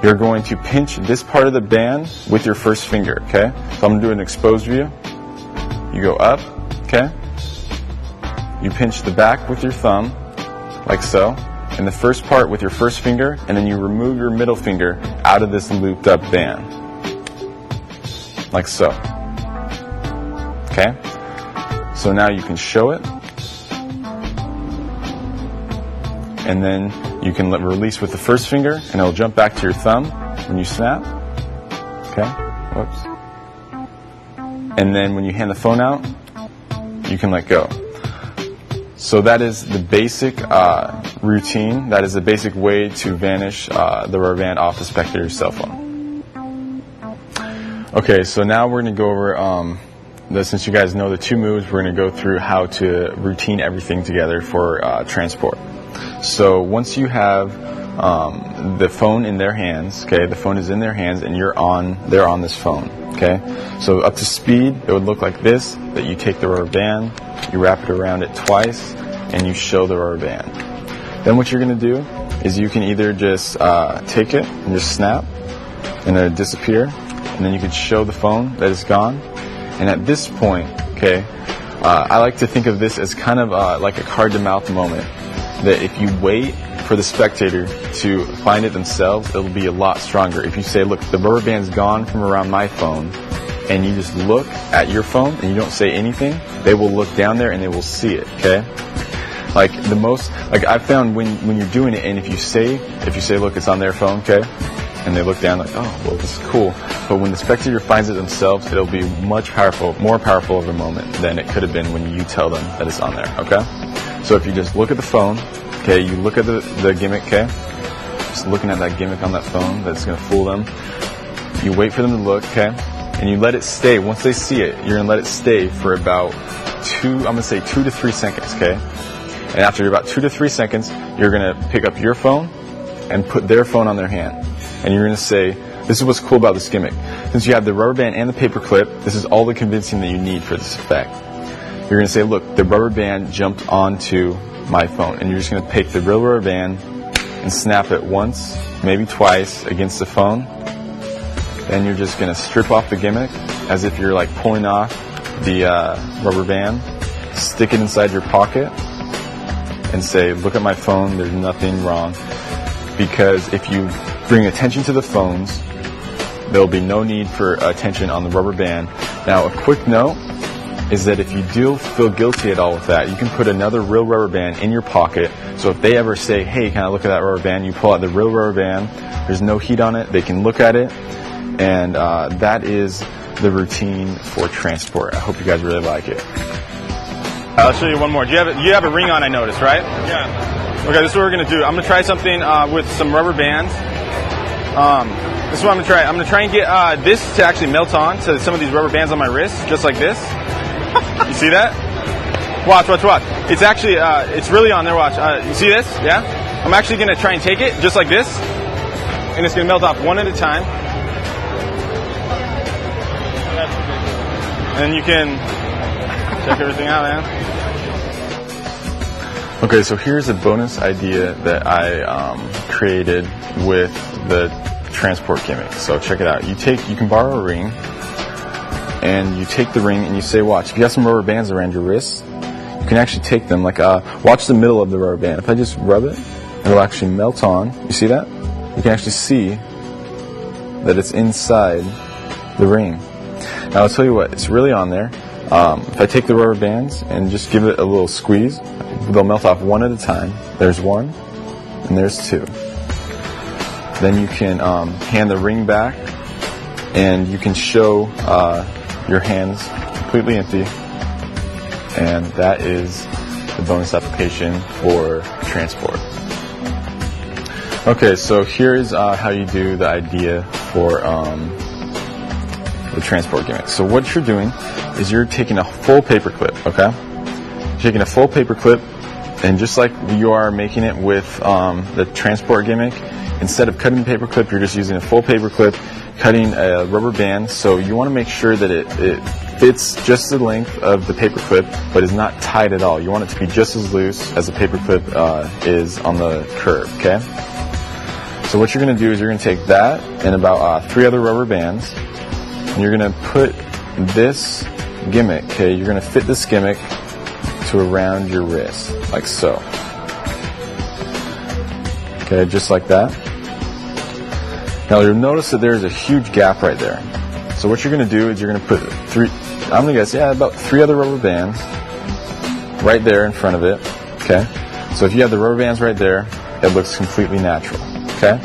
you're going to pinch this part of the band with your first finger, okay? So I'm going to do an exposed view. You go up, okay? You pinch the back with your thumb, like so. And the first part with your first finger, and then you remove your middle finger out of this looped up band, like so. Okay? So now you can show it, and then you can release with the first finger, and it'll jump back to your thumb when you snap. Okay? Whoops. And then when you hand the phone out, you can let go. So that is the basic routine. That is the basic way to vanish the rubber band off the spectator of your cell phone. Okay, so now we're going to go over, since you guys know the two moves, we're going to go through how to routine everything together for transport. So once you have the phone in their hands, okay, the phone is in their hands and they're on this phone, okay? So up to speed, it would look like this, that you take the rubber band, you wrap it around it twice, and you show the rubber band. Then what you're going to do is you can either just take it and just snap, and it'll disappear, and then you can show the phone that it's gone. And at this point, okay, I like to think of this as kind of like a card-to-mouth moment, that if you wait for the spectator to find it themselves, it'll be a lot stronger. If you say, look, the rubber band's gone from around my phone, and you just look at your phone and you don't say anything, they will look down there and they will see it, okay? Like I found when you're doing it, and if you say, look, it's on their phone, okay? And they look down like, oh, well, this is cool. But when the spectator finds it themselves, it'll be more powerful of a moment than it could have been when you tell them that it's on there, okay? So if you just look at the phone, okay, you look at the gimmick, okay? Just looking at that gimmick on that phone that's going to fool them. You wait for them to look, okay? And you let it stay. Once they see it, you're going to let it stay for about 2 to 3 seconds, okay? And after about 2 to 3 seconds, you're going to pick up your phone and put their phone on their hand. And you're going to say, this is what's cool about this gimmick. Since you have the rubber band and the paper clip, this is all the convincing that you need for this effect. You're going to say, look, the rubber band jumped onto my phone. And you're just going to take the real rubber band and snap it once, maybe twice against the phone. Then you're just going to strip off the gimmick as if you're like pulling off the rubber band, stick it inside your pocket, and say, look at my phone, there's nothing wrong. Because if you bring attention to the phones, there'll be no need for attention on the rubber band. Now, a quick note is that if you do feel guilty at all with that, you can put another real rubber band in your pocket. So if they ever say, hey, can I look at that rubber band? You pull out the real rubber band. There's no heat on it. They can look at it. And that is the routine for transport. I hope you guys really like it. I'll show you one more. You have a ring on, I noticed, right? Yeah. Okay, this is what we're going to do. I'm going to try something with some rubber bands. This is what I'm going to try. I'm going to try and get this to actually melt on to some of these rubber bands on my wrist, just like this. You see that? Watch. It's actually, it's really on there, watch. You see this? Yeah? I'm actually going to try and take it, just like this. And it's going to melt off one at a time. And then you can check everything out, man. Okay, so here's a bonus idea that I created with the transport gimmick. So check it out. You can borrow a ring, and you take the ring and you say, watch, if you have some rubber bands around your wrist, you can actually take them, like, watch the middle of the rubber band. If I just rub it, it'll actually melt on. You see that? You can actually see that it's inside the ring. Now I'll tell you what, it's really on there. If I take the rubber bands and just give it a little squeeze, they'll melt off one at a time. There's one, and there's two. Then you can hand the ring back, and you can show your hands completely empty. And that is the bonus application for transport. Okay, so here's how you do the idea for the transport gimmick. So what you're doing is you're taking a full paper clip, okay? You're taking a full paper clip, and just like you are making it with the transport gimmick, instead of cutting the paper clip, you're just using a full paper clip, cutting a rubber band. So you want to make sure that it fits just the length of the paper clip, but is not tight at all. You want it to be just as loose as the paper clip is on the curve, okay? So what you're going to do is you're going to take that and about 3 other rubber bands, and you're going to put this gimmick, okay? You're going to fit this gimmick to around your wrist, like so. Okay, just like that. Now you'll notice that there's a huge gap right there. So what you're going to do is you're going to put I'm going to guess, about 3 other rubber bands right there in front of it, okay? So if you have the rubber bands right there, it looks completely natural, okay?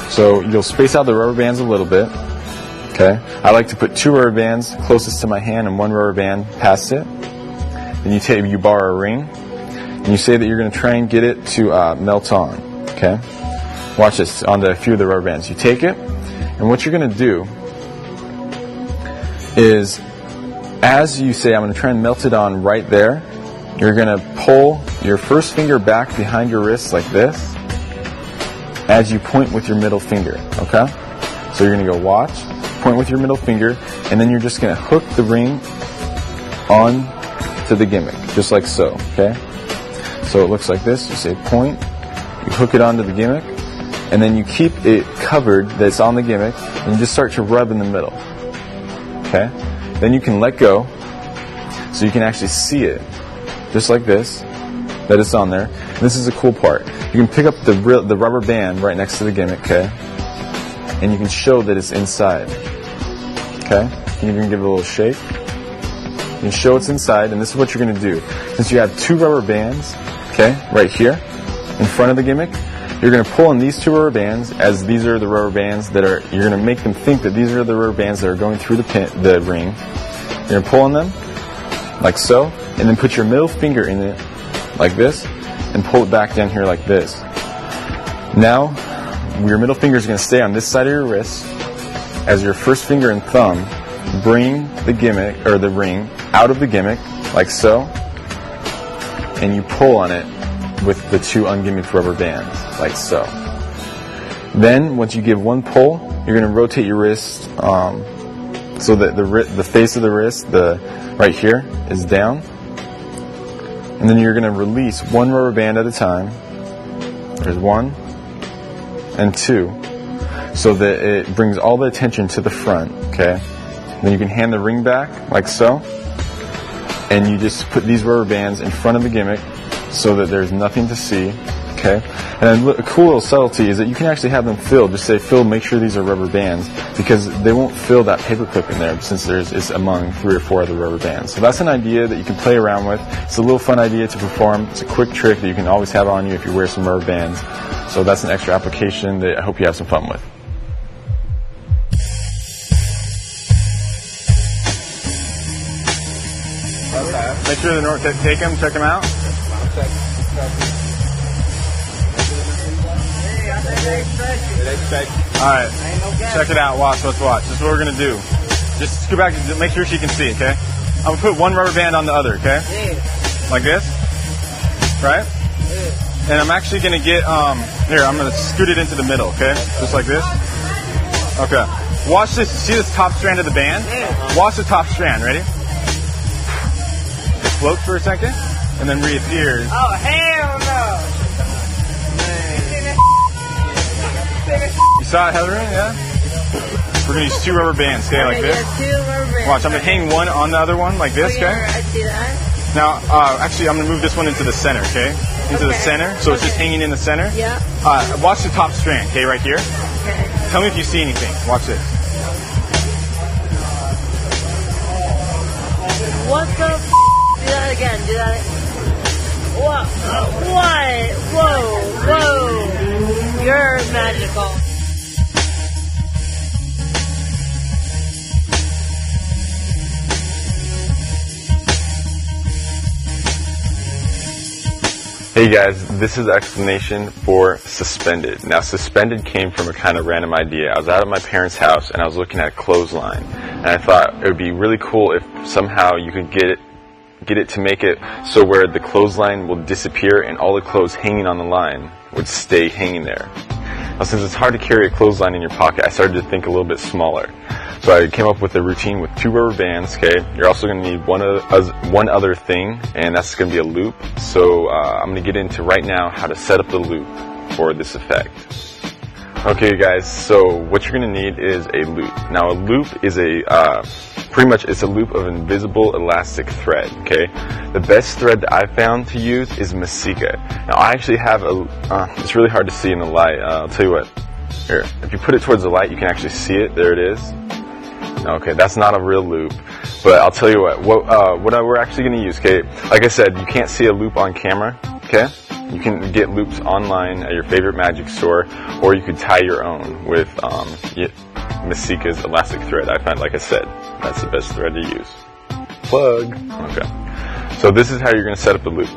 So you'll space out the rubber bands a little bit, okay? I like to put 2 rubber bands closest to my hand and 1 rubber band past it. Then you borrow a ring, and you say that you're going to try and get it to melt on, okay? Watch this on a few of the rubber bands. You take it, and what you're going to do is, as you say, I'm going to try and melt it on right there, you're going to pull your first finger back behind your wrist like this as you point with your middle finger, okay? So you're going to go watch, point with your middle finger, and then you're just going to hook the ring on to the gimmick, just like so, okay? So it looks like this. You say point, you hook it onto the gimmick, and then you keep it covered that's on the gimmick, and you just start to rub in the middle, okay? Then you can let go, so you can actually see it, just like this, that it's on there. And this is a cool part. You can pick up the rubber band right next to the gimmick, okay? And you can show that it's inside, okay? You can give it a little shake. You can show it's inside, and this is what you're going to do. Since you have 2 rubber bands, okay, right here in front of the gimmick, you're going to pull on these 2 rubber bands, as these are the rubber bands that are, you're going to make them think that these are the rubber bands that are going through the ring. You're going to pull on them, like so, and then put your middle finger in it, like this, and pull it back down here like this. Now, your middle finger is going to stay on this side of your wrist, as your first finger and thumb bring the gimmick, or the ring, out of the gimmick, like so, and you pull on it with the 2 ungimmicked rubber bands, like so. Then, once you give one pull, you're going to rotate your wrist so that the face of the wrist, right here, is down. And then you're going to release 1 rubber band at a time. There's 1 and 2, so that it brings all the attention to the front, okay? Then you can hand the ring back, like so, and you just put these rubber bands in front of the gimmick so that there's nothing to see, okay? And a cool little subtlety is that you can actually have them filled. Just say, Phil, make sure these are rubber bands, because they won't fill that paper clip in there since it's among 3 or 4 other rubber bands. So that's an idea that you can play around with. It's a little fun idea to perform. It's a quick trick that you can always have on you if you wear some rubber bands. So that's an extra application that I hope you have some fun with. Make sure to take them, check them out. Alright, check it out, watch, let's watch. This is what we're going to do. Just scoot back and make sure she can see, okay? I'm going to put 1 rubber band on the other, okay? Like this, right? And I'm actually going to get, here, I'm going to scoot it into the middle, okay? Just like this. Okay. Watch this, see this top strand of the band? Watch the top strand, ready? It floats for a second, and then reappears. Oh, hell no! You saw it, Heather? Yeah? We're going to use 2 rubber bands, okay, like this. Yeah, 2 rubber bands. Watch, I'm going to hang 1 on the other one, like this, okay? I see that. Now, actually, I'm going to move this one into the center, okay? Into the center, so it's just hanging in the center. Yeah. Watch the top strand, okay, right here. Okay. Tell me if you see anything. Watch this. What the f***? Do that again, do that. What? Whoa. You're magical. Hey guys, this is the explanation for suspended. Now suspended came from a kind of random idea. I was out at my parents' house and I was looking at a clothesline, and I thought it would be really cool if somehow you could get it to make it so where the clothesline will disappear and all the clothes hanging on the line would stay hanging there. Now since it's hard to carry a clothesline in your pocket, I started to think a little bit smaller. So I came up with a routine with 2 rubber bands, okay? You're also going to need one other thing, and that's going to be a loop. So I'm going to get into right now how to set up the loop for this effect. Okay guys, so what you're going to need is a loop. Now a loop is pretty much it's a loop of invisible elastic thread, okay? The best thread that I've found to use is Masika. Now I actually have it's really hard to see in the light. I'll tell you what, here, if you put it towards the light, you can actually see it. There it is. Okay, that's not a real loop, but I'll tell you what we're actually going to use, okay? Like I said, you can't see a loop on camera, okay? You can get loops online at your favorite magic store, or you could tie your own with Masika's elastic thread. I find, like I said, that's the best thread to use. Plug. Okay. So this is how you're going to set up the loop.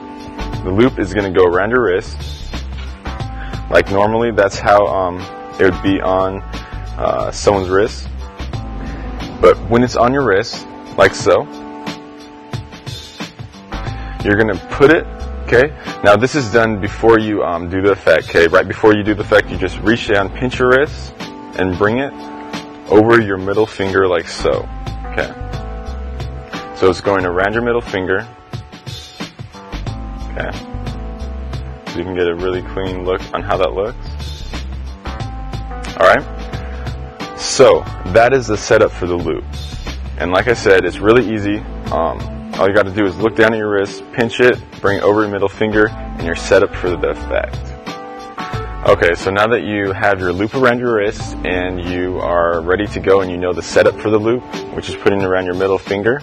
The loop is going to go around your wrist. Like normally, that's how it would be on someone's wrist. But when it's on your wrist, like so, you're going to put it, okay? Now this is done before you do the effect, okay? Right before you do the effect, you just reach down, pinch your wrist, and bring it over your middle finger like so, okay? So it's going around your middle finger, okay? So you can get a really clean look on how that looks. Alright? So, that is the setup for the loop. And like I said, it's really easy. All you got to do is look down at your wrist, pinch it, bring it over your middle finger, and you're set up for the effect. Okay, so now that you have your loop around your wrist and you are ready to go and you know the setup for the loop, which is putting it around your middle finger,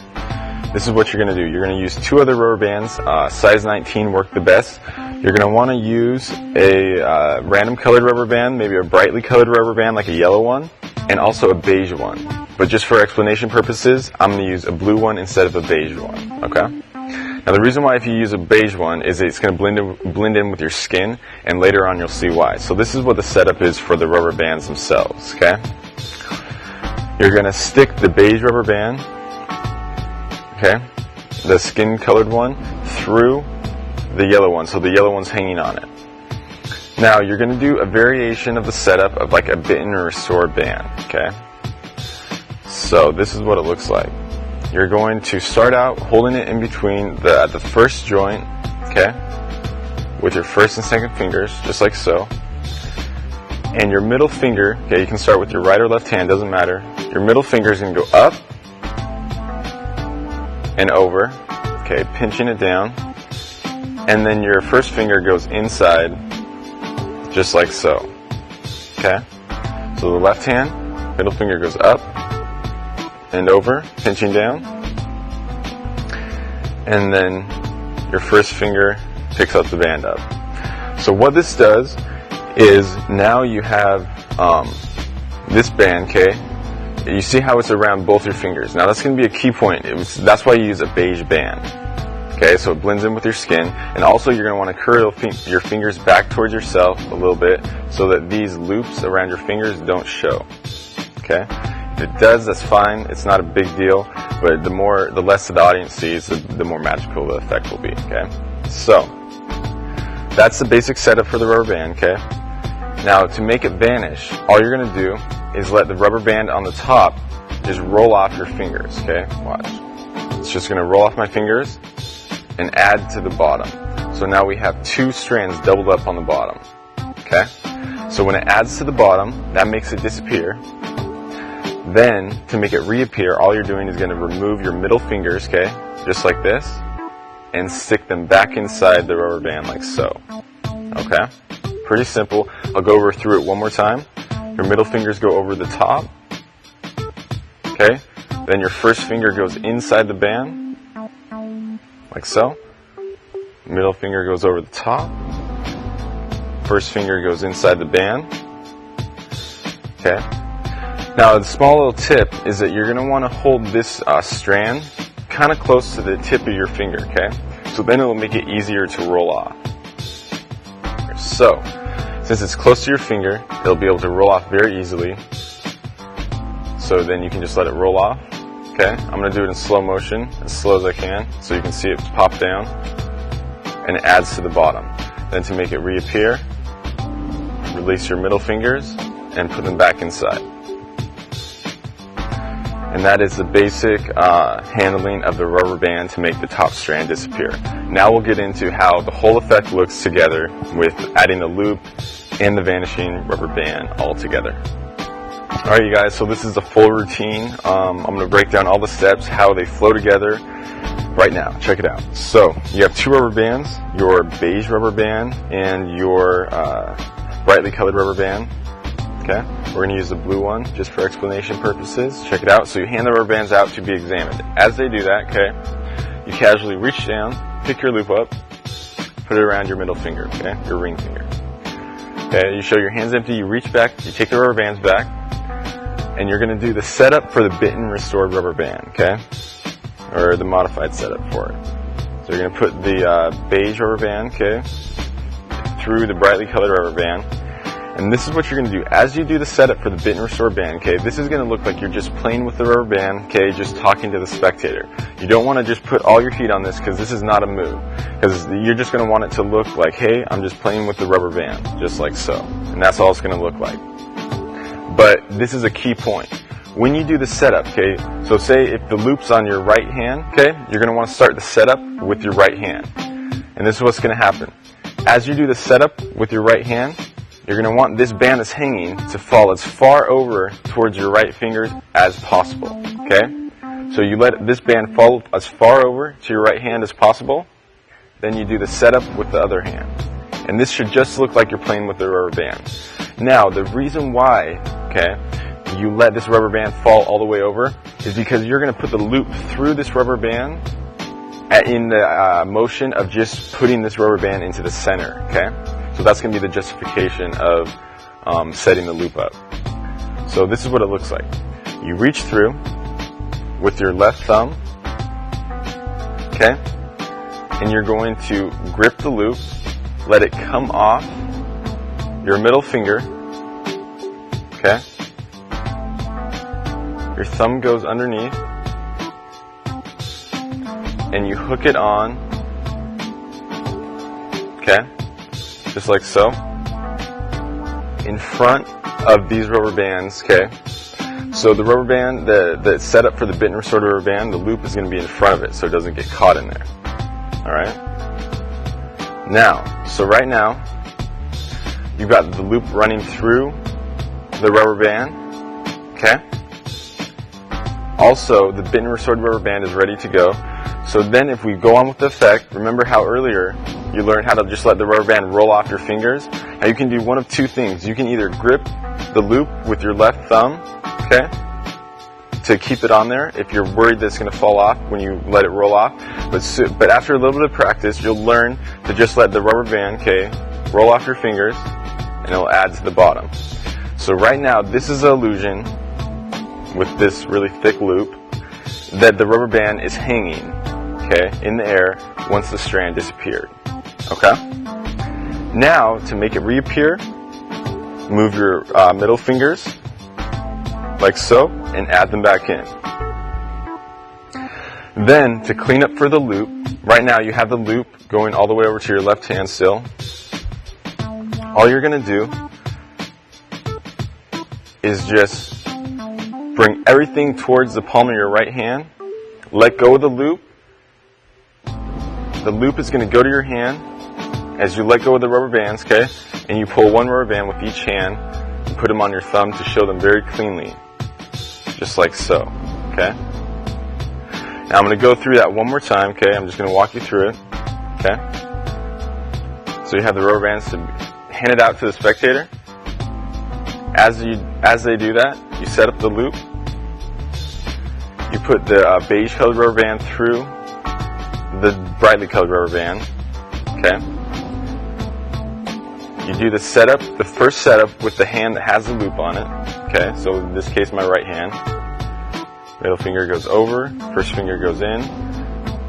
this is what you're going to do. You're going to use 2 other rubber bands. Size 19 work the best. You're going to want to use a random colored rubber band, maybe a brightly colored rubber band like a yellow one, and also a beige one. But just for explanation purposes, I'm going to use a blue one instead of a beige one. Okay? Now the reason why if you use a beige one is it's going to blend in with your skin, and later on you'll see why. So this is what the setup is for the rubber bands themselves. Okay? You're going to stick the beige rubber band, okay, the skin colored one, through the yellow one, so the yellow one's hanging on it. Now you're going to do a variation of the setup of like a bitten or restored band. Okay? So this is what it looks like. You're going to start out holding it in between the first joint, okay, with your first and second fingers, just like so. And your middle finger, okay, you can start with your right or left hand, doesn't matter. Your middle finger is going to go up and over, okay, pinching it down. And then your first finger goes inside, just like so, okay. So the left hand, middle finger goes up and over, pinching down, and then your first finger picks up the band up. So what this does is now you have this band, okay? You see how it's around both your fingers. Now that's going to be a key point. That's why you use a beige band. Okay, so it blends in with your skin, and also you're going to want to curl your fingers back towards yourself a little bit so that these loops around your fingers don't show. Okay? If it does, that's fine. It's not a big deal, but the less the audience sees, the more magical the effect will be. Okay, so that's the basic setup for the rubber band. Okay, now to make it vanish, all you're going to do is let the rubber band on the top just roll off your fingers. Okay, watch. It's just going to roll off my fingers and add to the bottom. So now we have 2 strands doubled up on the bottom. Okay, so when it adds to the bottom, that makes it disappear. Then, to make it reappear, all you're doing is going to remove your middle fingers, okay, just like this, and stick them back inside the rubber band like so. Okay? Pretty simple. I'll go through it one more time. Your middle fingers go over the top. Okay? Then your first finger goes inside the band, like so. Middle finger goes over the top. First finger goes inside the band. Okay? Now, the small little tip is that you're going to want to hold this strand kind of close to the tip of your finger, okay? So then it will make it easier to roll off. So, since it's close to your finger, it'll be able to roll off very easily. So then you can just let it roll off, okay? I'm going to do it in slow motion, as slow as I can, so you can see it pop down, and it adds to the bottom. Then to make it reappear, release your middle fingers and put them back inside. And that is the basic handling of the rubber band to make the top strand disappear. Now we'll get into how the whole effect looks together with adding the loop and the vanishing rubber band all together. Alright you guys, so this is the full routine. I'm going to break down all the steps, how they flow together right now. Check it out. So you have 2 rubber bands, your beige rubber band and your brightly colored rubber band. Okay, we're going to use the blue one just for explanation purposes. Check it out. So you hand the rubber bands out to be examined. As they do that, okay, you casually reach down, pick your loop up, put it around your middle finger, okay, your ring finger. Okay, you show your hands empty, you reach back, you take the rubber bands back, and you're going to do the setup for the bitten restored rubber band, okay, or the modified setup for it. So you're going to put the beige rubber band, okay, through the brightly colored rubber band. And this is what you're going to do. As you do the setup for the bit and restore band, okay, this is going to look like you're just playing with the rubber band, okay, just talking to the spectator. You don't want to just put all your heat on this because this is not a move. Because you're just going to want it to look like, hey, I'm just playing with the rubber band, just like so. And that's all it's going to look like. But this is a key point. When you do the setup, okay, so say if the loop's on your right hand, okay, you're going to want to start the setup with your right hand. And this is what's going to happen. As you do the setup with your right hand, you're going to want this band that's hanging to fall as far over towards your right fingers as possible, okay? So you let this band fall as far over to your right hand as possible, then you do the setup with the other hand. And this should just look like you're playing with the rubber band. Now, the reason why, okay, you let this rubber band fall all the way over is because you're going to put the loop through this rubber band in the motion of just putting this rubber band into the center, okay? So that's going to be the justification of setting the loop up. So this is what it looks like. You reach through with your left thumb, okay? And you're going to grip the loop, let it come off your middle finger, okay? Your thumb goes underneath, and you hook it on, okay? Just like so, in front of these rubber bands, okay? So the rubber band, the setup for the bit and restored rubber band, the loop is going to be in front of it so it doesn't get caught in there. Alright? Now, so right now, you've got the loop running through the rubber band, okay? Also, the bit and restored rubber band is ready to go. So then if we go on with the effect, remember how earlier you learned how to just let the rubber band roll off your fingers? Now you can do one of two things. You can either grip the loop with your left thumb, okay, to keep it on there if you're worried that it's going to fall off when you let it roll off. But after a little bit of practice, you'll learn to just let the rubber band, okay, roll off your fingers, and it'll add to the bottom. So right now, this is an illusion with this really thick loop that the rubber band is hanging, okay, in the air once the strand disappeared. Okay? Now, to make it reappear, move your middle fingers like so and add them back in. Then, to clean up for the loop, right now you have the loop going all the way over to your left hand still. All you're going to do is just bring everything towards the palm of your right hand. Let go of the loop. The loop is going to go to your hand as you let go of the rubber bands, okay? And you pull one rubber band with each hand and put them on your thumb to show them very cleanly. Just like so, okay? Now I'm going to go through that one more time, okay? I'm just going to walk you through it, okay? So you have the rubber bands to hand it out to the spectator. As they do that, you set up the loop. You put the beige colored rubber band through the brightly colored rubber band, okay? You do the setup, the first setup with the hand that has the loop on it, okay? So in this case, my right hand. Middle finger goes over, first finger goes in.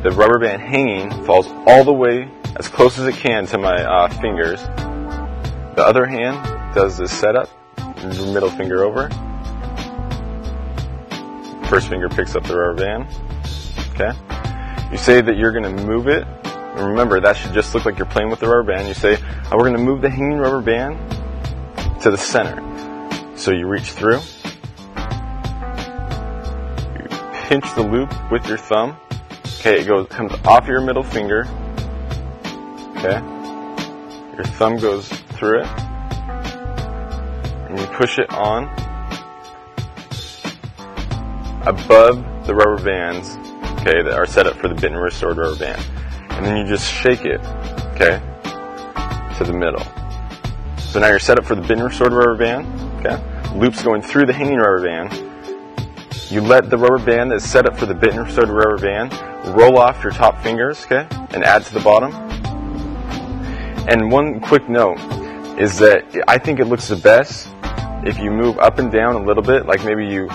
The rubber band hanging falls all the way as close as it can to my fingers. The other hand does the setup, middle finger over. First finger picks up the rubber band, okay? You say that you're going to move it. And remember, that should just look like you're playing with the rubber band. You say, we're going to move the hanging rubber band to the center. So you reach through. You pinch the loop with your thumb. Okay, it comes off your middle finger. Okay. Your thumb goes through it. And you push it on above the rubber bands, okay, that are set up for the bit and restored rubber band. And then you just shake it, okay, to the middle. So now you're set up for the bit and restored rubber band, okay? Loop's going through the hanging rubber band. You let the rubber band that's set up for the bit and restored rubber band roll off your top fingers, okay, and add to the bottom. And one quick note is that I think it looks the best if you move up and down a little bit, like maybe you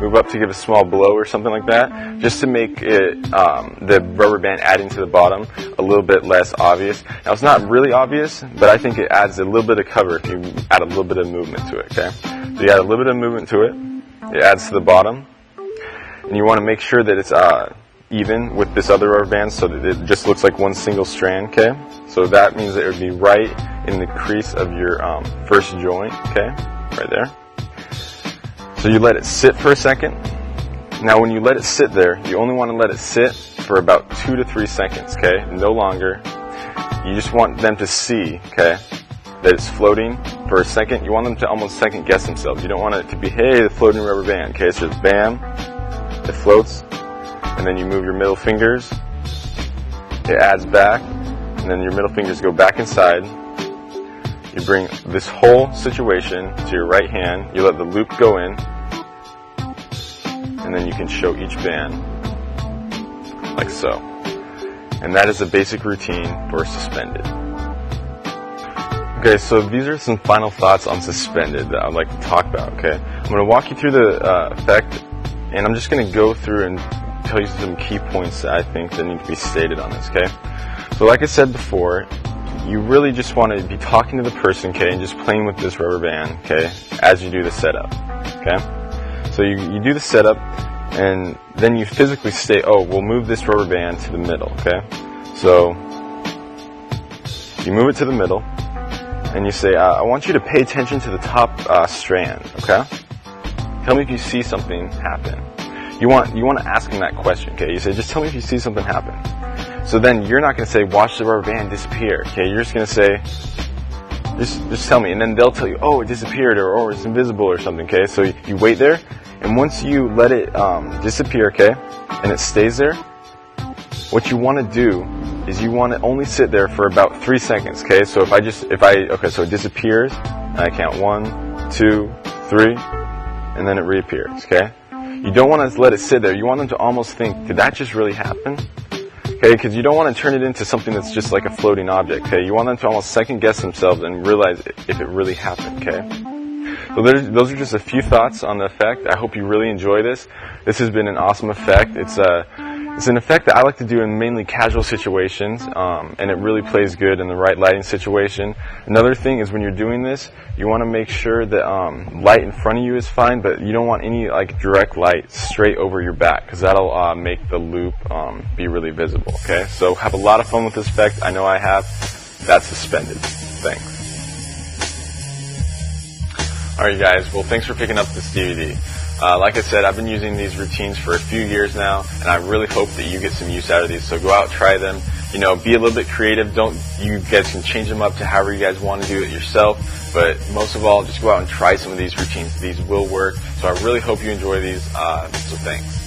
move up to give a small blow or something like that, just to make it, the rubber band adding to the bottom a little bit less obvious. Now it's not really obvious, but I think it adds a little bit of cover if you add a little bit of movement to it, okay? So you add a little bit of movement to it, it adds to the bottom, and you want to make sure that it's even with this other rubber band so that it just looks like one single strand, okay? So that means that it would be right in the crease of your first joint, okay? Right there. So you let it sit for a second. Now when you let it sit there, you only want to let it sit for about 2 to 3 seconds, okay? No longer. You just want them to see, okay, that it's floating for a second. You want them to almost second guess themselves. You don't want it to be, hey, the floating rubber band, okay? It's just bam, it floats, and then you move your middle fingers, it adds back, and then your middle fingers go back inside. You bring this whole situation to your right hand. You let the loop go in, and then you can show each band like so. And that is a basic routine for suspended. Okay, so these are some final thoughts on suspended that I'd like to talk about, okay? I'm going to walk you through the effect, and I'm just going to go through and tell you some key points that I think that need to be stated on this, okay? So like I said before, you really just want to be talking to the person, okay, and just playing with this rubber band, okay, as you do the setup, okay? So you do the setup, and then you physically state, oh, we'll move this rubber band to the middle, okay? So you move it to the middle, and you say, I want you to pay attention to the top strand, okay? Tell me if you see something happen. You want to ask him that question, okay? You say, just tell me if you see something happen. So then you're not going to say, watch the rubber band disappear, okay? You're just going to say, just tell me. And then they'll tell you, oh, it disappeared, or oh, it's invisible or something, okay? So you wait there, and once you let it disappear, okay, and it stays there, what you want to do is you want to only sit there for about 3 seconds, okay? So okay, so it disappears, and I count 1, 2, 3, and then it reappears, okay? You don't want to let it sit there. You want them to almost think, did that just really happen? Okay, because you don't want to turn it into something that's just like a floating object, okay? You want them to almost second guess themselves and realize if it really happened, okay? So those are just a few thoughts on the effect. I hope you really enjoy this. This has been an awesome effect. It's an effect that I like to do in mainly casual situations, and it really plays good in the right lighting situation. Another thing is when you're doing this, you want to make sure that light in front of you is fine, but you don't want any like direct light straight over your back, because that'll make the loop be really visible. Okay, so have a lot of fun with this effect. I know I have. That's suspended. Thanks. Alright guys, well thanks for picking up this DVD. Like I said, I've been using these routines for a few years now, and I really hope that you get some use out of these. So go out, try them, be a little bit creative. You guys can change them up to however you guys want to do it yourself, but most of all, just go out and try some of these routines. These will work, so I really hope you enjoy these, so thanks.